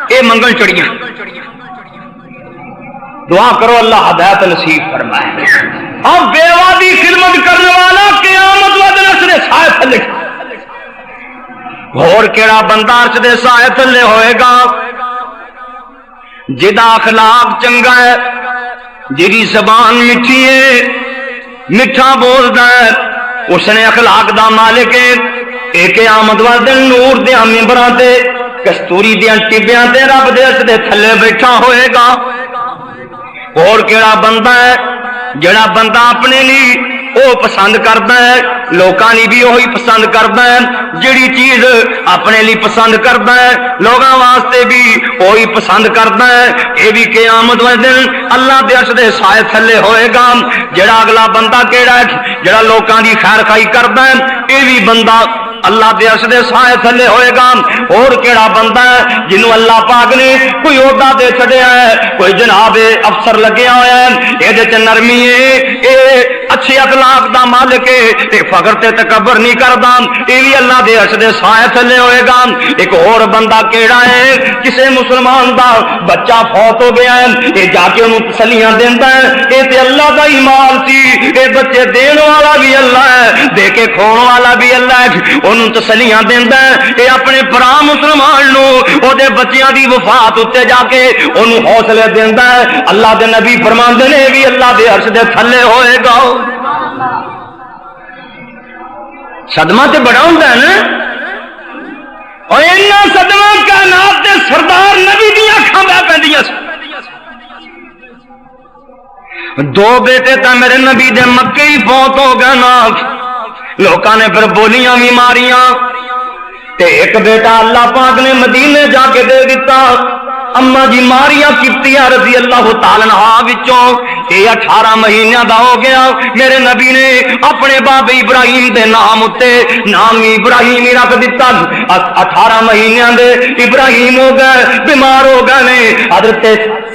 اے منگل چڑیاں دعا کرو اللہ ہدایت نصیب فرمائے اور بیوہ دی خدمت کرنے والا قیامت والے دن عرش دے سائے تھلے اور کیڑا بندہ عرش دے سائے تھلے ہوئے گا جدا اخلاق چنگا ہے جیدی زبان مٹھی ہے مٹھا بولدا ہے اس نے اخلاق دا مالک ہے اے قیامت والے دن نور دیاں ممبراں تے کستوری دیاں ٹبیاں تے رب دے عرش دے تھلے بیٹھا ہوئے گا اور کیڑا بندہ ہے جڑا بندہ اپنے لیے وہ پسند کرتا ہے لوکاں لی بھی وہی پسند کرتا ہے جڑی چیز اپنے لیے پسند کرتا ہے لوگاں واسطے بھی وہی پسند کرتا ہے یہ بھی قیامت والے دن اللہ دے عرش دے سائے تھلے ہوئے گا جڑا اگلا بندہ کیڑا ہے جڑا لوکاں دی خیر خائی کرتا ہے یہ بھی بندہ اللہ دے عرش دے سائے تھلے ہوئے گا اور کیڑا بندہ ہے جنوں اللہ پاک نے کوئی عہدہ دے چھڈیا ہے کوئی جناب افسر لگیا ہوا ہے یہ تے نرمی ہے اے اچھے اخلاق دا مالک ہے اے فخر تے تکبر نہیں کردا اے بھی اللہ دے عرش دے سائے تھلے ہوئے گا ایک اور بندہ کیڑا ہے کسے مسلمان دا بچہ فوت ہو گیا ہے اے جا کے انہوں تسلیاں دیندا ہے اے تے اللہ دا ہی مال سی اے بچے دین والا بھی اللہ ہے دے کے کھون والا بھی اللہ ہے انہوں تسلیاں دیندا ہے اے اپنے بھرا مسلمان نو او دے بچیاں دی وفات اتے جا کے انہوں حوصلے دیندا ہے اللہ دے نبی فرماندے نے بھی اللہ دے عرش دے تھلے ہوئے گا صدمہ تے بڑا ہوندا ہے نا اور اینا صدمہ کائنات دے سردار نبی دی اکھاں بہ پیندیاں دو بیٹے تا میرے نبی دے مکے ہی فوت ہو گئے نا لوکاں نے پھر بولیاں بھی ماریاں تے ایک بیٹا اللہ پاک نے مدینے جا کے دے دیتا اما جی ماریا کپتیہ رضی اللہ تعالیٰ عنہ وچوں یہ 18 مہینہ دا ہو گیا میرے نبی نے اپنے باب ابراہیم دے نام اتے نام ابراہیم ہی رکھ دیتا 18 مہینہ دے ابراہیم ہو گئے بیمار ہو گئے نے حضرت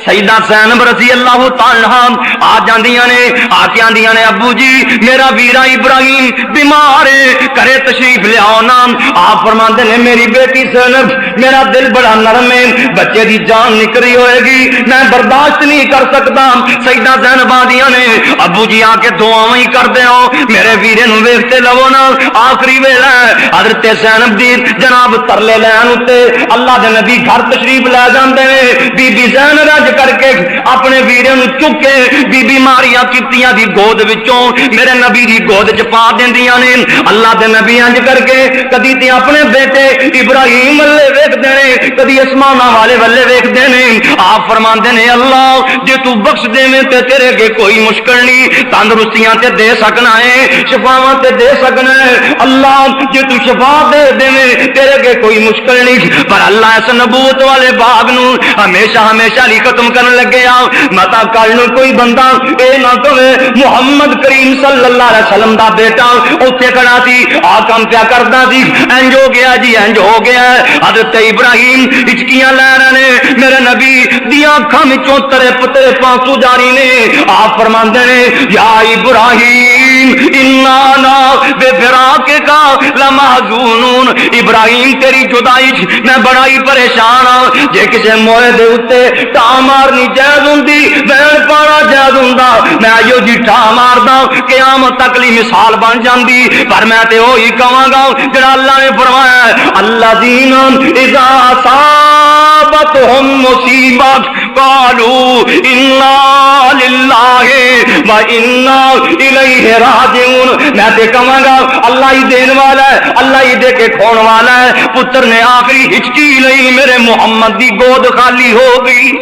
سیدہ زینب رضی اللہ تعالیٰ عنہ آ جاندیاں نے آ کے آندیاں نے ابو جی میرا ویرا ابراہیم بیمار ہے کرے تشریف لے آؤ نام آپ فرماندے نے میری بیٹی زینب میرا دل بڑا نرم ہے بچے دی جان نکری ہوئے گی میں برداشت نہیں کر سکتا سیدہ زینب آدیاں نے ابو جی آ کے دعاواں ہی کر دے ہو میرے ویرے نو ویکھتے لو نا آخری ویلا حضرت زینب دی جناب ترلے لین اتے اللہ دے نبی گھر تشریف لے جاندے نے بی بی زینب رج کر کے اپنے ویرے نو چک کے بی بی ماریا کیتیاں دی گود وچوں میرے نبی دی گود چ پا دیندیاں نے اللہ دے نبی انج کر کے کدی تے اپنے بیٹے ابراہیم والے ویکھدے نے کدی اسماناں والے والے ویکھدے نے آپ فرماندے نے اللہ جے تو بخش دیویں تے تیرے اگے کوئی مشکل نہیں تندرستیاں تے دے سکنا ہے شفاواں تے دے سکنا ہے اللہ جے تو شفا دے دیویں تیرے اگے کوئی مشکل نہیں پر اللہ اس نبوت والے باغ نو ہمیشہ ہمیشہ لی ختم کرن لگے آ متا کل نو کوئی بندہ اے نہ کہے محمد کریم صلی اللہ علیہ وسلم دا بیٹا اوتھے کھڑا سی آ کم کیا کردا سی انج ہو گیا جی انج ہو گیا حضرت ابراہیم ہچکیاں لے رہے نے میرے نبی دیاں اکھاں وچوں ترپ ترپ آنسو جاری نے آپ فرماندے نے یا ابراہیم انا نا بے فراق کا لمحزونون ابراہیم تیری جدائی میں بڑا ہی پریشان ہاں جے کسے موئے دے اوتے ٹا مارنی جائز ہوندی بہن پانا جائز ہوندا میں ایو جی ٹا ماردا قیامت تک لی مثال بن جاندی پر میں تے وہی کہاں گا جڑا اللہ نے فرمایا الذین اذا اصابتهم مصیبت قالوا انا للہ و انا الیہ راجعون میں تے کہاں گا اللہ ہی دین والا ہے اللہ ہی دے کے کھون والا ہے پتر نے آخری ہچکی لئی میرے محمد دی گود خالی ہو گئی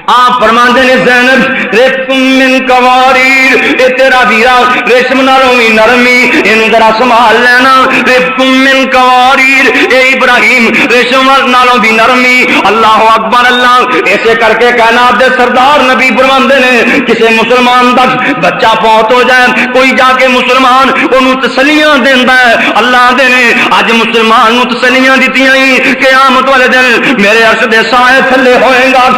آپ فرماندے نے زینب ریشم من قواریر اے تیرا ویرا ریشم نالوں بھی نرمی ان ذرا سنبھال لینا ریشم من قواریر اے ابراہیم ریشم نالوں بھی نرمی اللہ اکبر اللہ ایسے کر کے کائنات دے سردار نبی فرماندے نے کسی مسلمان دا بچہ فوت ہو جائے کوئی جا کے مسلمان انہوں تسلیاں دیندا ہے اللہ دے نے اج مسلمان نوں تسلیاں دتیاں ہی قیامت والے دن میرے عرش دے سائے تھلے ہوئے گا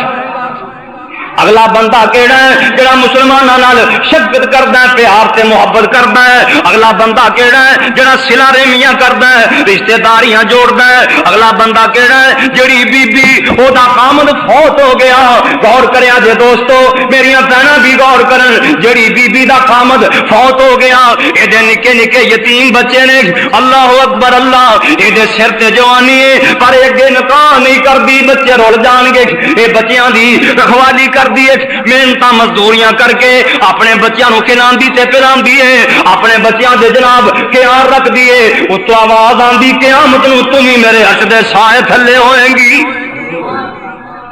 اگلا بندہ کیڑا ہے جڑا مسلماناں نال شفقت کردا ہے پیار تے محبت کردا ہے اگلا بندہ کیڑا ہے جڑا صلہ رحمیاں کردا ہے رشتہ داریاں جوڑدا ہے اگلا بندہ کیڑا ہے جڑی بی بی او دا خامد فوت ہو گیا غور کریا جے دوستو میریاں بہناں بھی غور کرن جڑی بی بی دا خامد فوت ہو گیا اے دے نکے نکے یتیم بچے نے اللہ اکبر اللہ اے دے سر تے جوانی ہے پر اگے نکاح نہیں کردی بچے رول جان گے اے بچیاں دی رکھوالی دیے محنت مزدوریاں کر کے اپنے بچیاں نو کھلاندی تے پلاندی ہے اپنے بچیاں دے جناب خیال رکھ دیے اس تو آواز آندی قیامت نو تم ہی میرے عرش دے سائے تھلے ہوئیں گی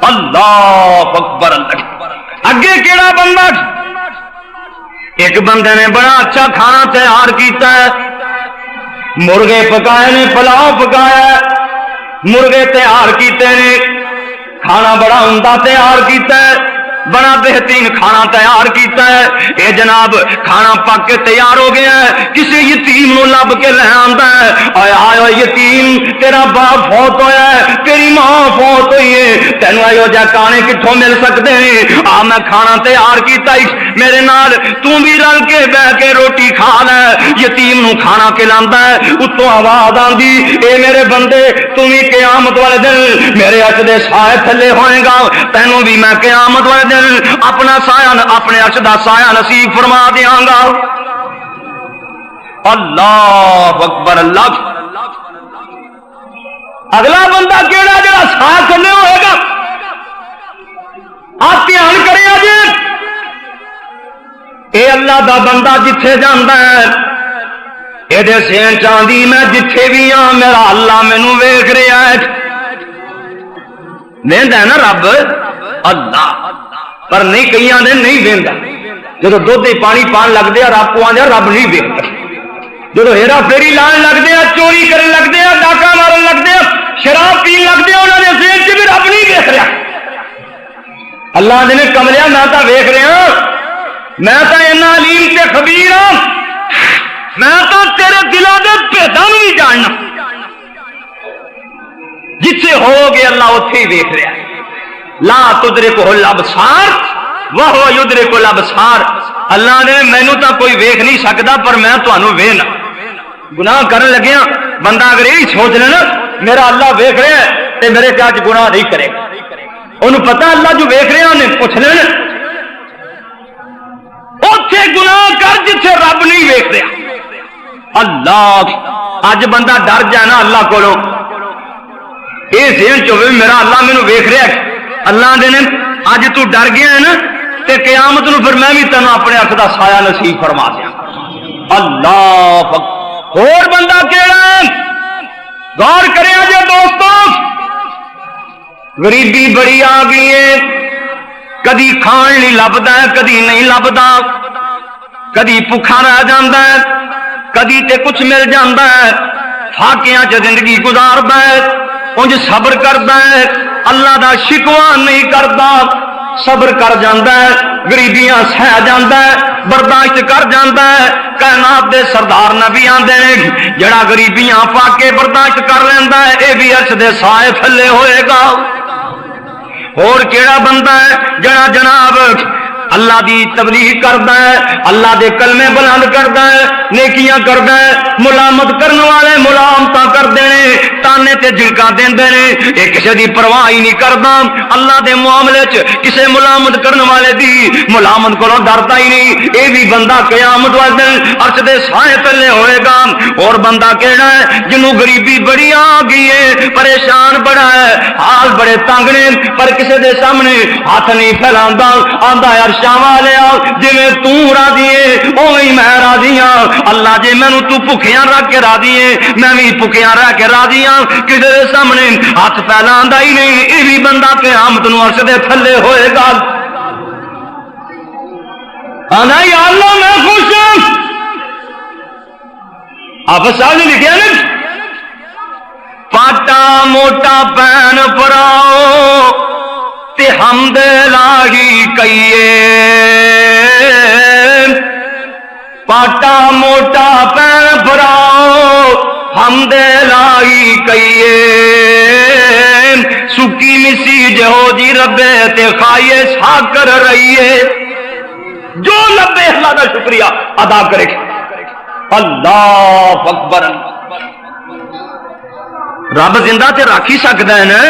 اللہ اکبر اللہ اگے کیڑا بندہ ایک بندے نے بڑا اچھا کھانا تیار کیتا ہے مرغے پکائے نے پلاؤ پکایا مرغے تیار کیتے نے کھانا بڑا عمدہ تیار کیتا ہے بڑا بہترین کھانا تیار کیتا ہے اے جناب کھانا پک کے تیار ہو گیا ہے کسی یتیم نو لب کے لے آندا ہے اے آیا یتیم تیرا باپ فوت ہویا ہے تیری ماں فوت ہوئی ہے تینوں ایو جا کھانے کتھوں مل سکدے ہیں آ میں کھانا تیار کیتا ہے میرے نال تو بھی رل کے بیٹھ کے روٹی کھا لے یتیم نو کھانا کھلاندا ہے اتوں آواز آندی اے میرے بندے تو بھی قیامت والے دن میرے عرش دے سائے تھلے ہوئے گا تینوں بھی میں قیامت والے اپنا سایہ اپنے عرش دا سایہ نصیب فرما دیاں گا اللہ اکبر اللہ اگلا بندہ کیڑا جڑا سایہ تھلے ہوئے گا آپ دھیان کرے جی اے اللہ دا بندہ جتھے جاندا ہے یہ سین چاندی میں جتھے بھی ہاں میرا اللہ مینوں ویکھ رہا ہے. ویندا ہے نا رب اللہ، پر نہیں کئی آدھے نہیں ویندا. جدو دودھ پانی پان لگتے ہیں رب کو آدھے رب نہیں ویکھدا. جدو ہیرا پھیری لان لگتے ہیں، چوری کرن لگتے ہیں، ڈاکہ مارن لگتے ہیں، شراب پین لگتے ہیں، انہوں نے ذہن چ بھی رب نہیں ویکھ رہا. اللہ نے کملیا میں تو ویکھ رہا، میں تو اینا علیم تے خبیر ہوں، میں تو تیرے دلوں کے بھیداں بھی جاننا. جتھے ہو گے اللہ اتھے ہی ویکھ رہا. لا تدرکہ الابصار وہو یدرک الابصار. اللہ نے مینوں تو کوئی ویکھ نہیں سکتا پر میں تانوں ویکھنا. گناہ کرن لگیا بندہ اگر یہی سوچ لے نا میرا اللہ ویکھ رہا ہے تے میرے کیا گناہ نہیں کرے گا. انہوں پتا اللہ جو ویکھ رہا انہیں پوچھ لینا اوتھے گناہ کر جتھے رب نہیں ویکھ رہا. اللہ اج بندہ ڈر جائے نا اللہ کولوں، یہ ذہن چ میرا اللہ مینوں ویکھ رہا ہے. اللہ دے اج تو ڈر گیا ہے نا تے قیامت نو پھر میں بھی تینوں اپنے اکھ دا سایہ نصیب فرما دیا. اللہ اور بندہ کیڑا غور کرے جے دوستو، غریبی بڑی آ گئی ہے. کدی کھان نہیں لبدا ہے، کدی نہیں لبدا، کدی بھوکا رہ جاندا ہے، کدی تے کچھ مل جاندا ہے. فاقیاں چ زندگی گزاردا ہے، انج صبر کردا ہے، اللہ دا شکوا نہیں کردا، صبر کر جاندا ہے، غریبیاں سہ جاندا ہے، برداشت کر جاندا ہے. کائنات دے سردار نبی آندے نے جڑا غریبیاں پا کے برداشت کر لیندا ہے اے بھی عرش دے سائے تھلے ہوئے گا. اور کیڑا بندہ ہے جڑا جناب اللہ دی تبلیغ کردا ہے، اللہ دے کلمے بلند کردا ہے، نیکیاں کردا ہے، ملامت کرن والے ملامتاں کردے نے، تانے تے جھڑکاں دیندے نے، اے کسے دی پرواہ ہی نہیں کردا. اللہ دے معاملے چ کسے ملامت کرن والے دی ملامت کولوں ڈردا ہی نہیں. اے بھی بندہ قیامت والے دن عرش دے سائے تلے ہوئے گا. اور بندہ کیڑا ہے جنوں غریبی بڑی آ گئی ہے، پریشان بڑا ہے، حال بڑے تنگ نے، پر کسے دے سامنے ہاتھ نہیں پھیلاندا، آندا ہے والے جی تو راضی ہے اوہی میں راضی ہاں. اللہ جی مینوں تو بھکھیاں رکھ کے راضی ہے میں بھی بھکھیاں رہ کے راضی ہاں. کسی دے سامنے ہاتھ پھیلاندا ہی نہیں. یہ بھی بندہ قیامت نوں عرش دے تھلے ہوئے گا. آنا یا اللہ میں خوش ہوں. آپ صاحب نے لکھا نا پاٹا موٹا پین پراؤ تے حمد الہی کئیے. پاٹا موٹا پین پراؤ حمد الہی کئیے. سکی مسی جہو جی ربے تے کھائیے ساکر رہیے. جو لبے اللہ کا شکریہ ادا کرے. اللہ اکبر. رب زندہ تے رکھ ہی سکتا ہے نا.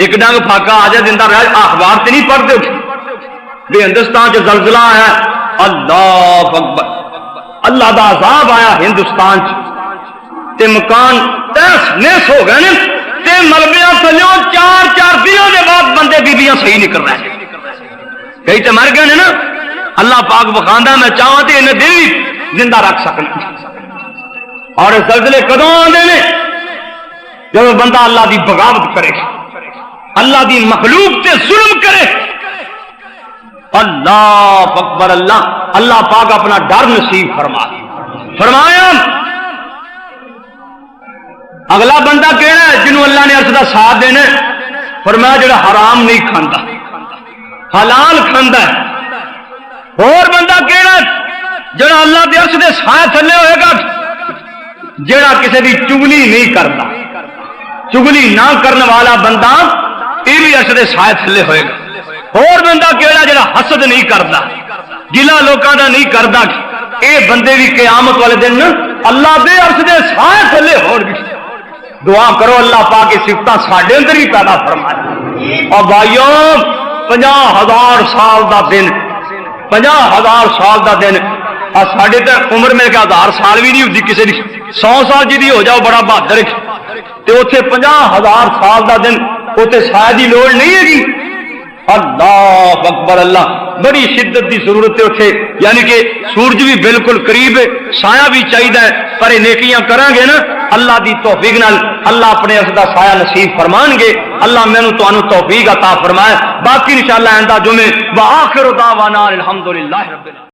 ایک ڈنگ پھاکا آ جائے زندہ رہ. اخبار سے نہیں پڑھتے بھی ہندوستان چ زلزلہ آیا. اللہ اکبر. اللہ دا عذاب آیا ہندوستان تے مکان تہس نہس ہو گئے نا تے ملبیاں تھلوں 4 دنوں کے بعد بندے بیبیاں صحیح نہیں کر رہے. کئی تو مر گئے نا. اللہ پاک بخاندہ میں چاہوں تے انہیں دل زندہ رکھ سکنا. اور زلزلے کدوں آتے ہیں جب بندہ اللہ دی بغاوت کرے، اللہ دی مخلوق تے ظلم کرے. اللہ اکبر. اللہ پاک اپنا ڈر نصیب فرمایا. اگلا بندہ کہنا ہے جنہوں اللہ نے عرش دا ساتھ دینا. فرمایا جڑا حرام نہیں کھاندا حلال کھاندا ہے. اور بندہ کہنا ہے جڑا اللہ دے عرش دے سائے تھلے ہوئے گا. جڑا کسی دی چگلی نہیں کرتا، چگلی نہ کرنے والا بندہ یہ بھی عرش دے سائے تھلے ہوئے گا. اور بندہ کیڑا جڑا حسد نہیں کرتا، گلا لوکاں دا نہیں کرتا، اے بندے بھی قیامت والے دن اللہ دے عرش دے سائے تھلے ہون گے. دعا کرو اللہ پاک کی صفتاں ساڈے اندر بھی پیدا فرمائے. اور بھائیو 50,000 سال دا دن، 50,000 سال دا دن. ساڈے تے عمر میرے 1000 سال بھی نہیں ہوتی کسی دی. 100 سال جی ہو جاؤ بڑا بہادر تے اوتھے 50,000 سال دا دن اوتھے سایہ دی لوڑ نہیں ہے گی. اللہ اکبر. اللہ بڑی شدت کی ضرورت ہے اتنے، یعنی کہ سورج بھی بالکل قریب ہے، سایہ بھی چاہیے، پر نیکیاں کریں گے نا اللہ دی توفیق نال اللہ اپنے اس دا سایہ نصیب فرمان گے۔ اللہ مینوں تانوں توفیق عطا فرمائے۔ باقی انشاءاللہ آئندہ جمعے وآخر دعوانا الحمدللہ رب العالمین۔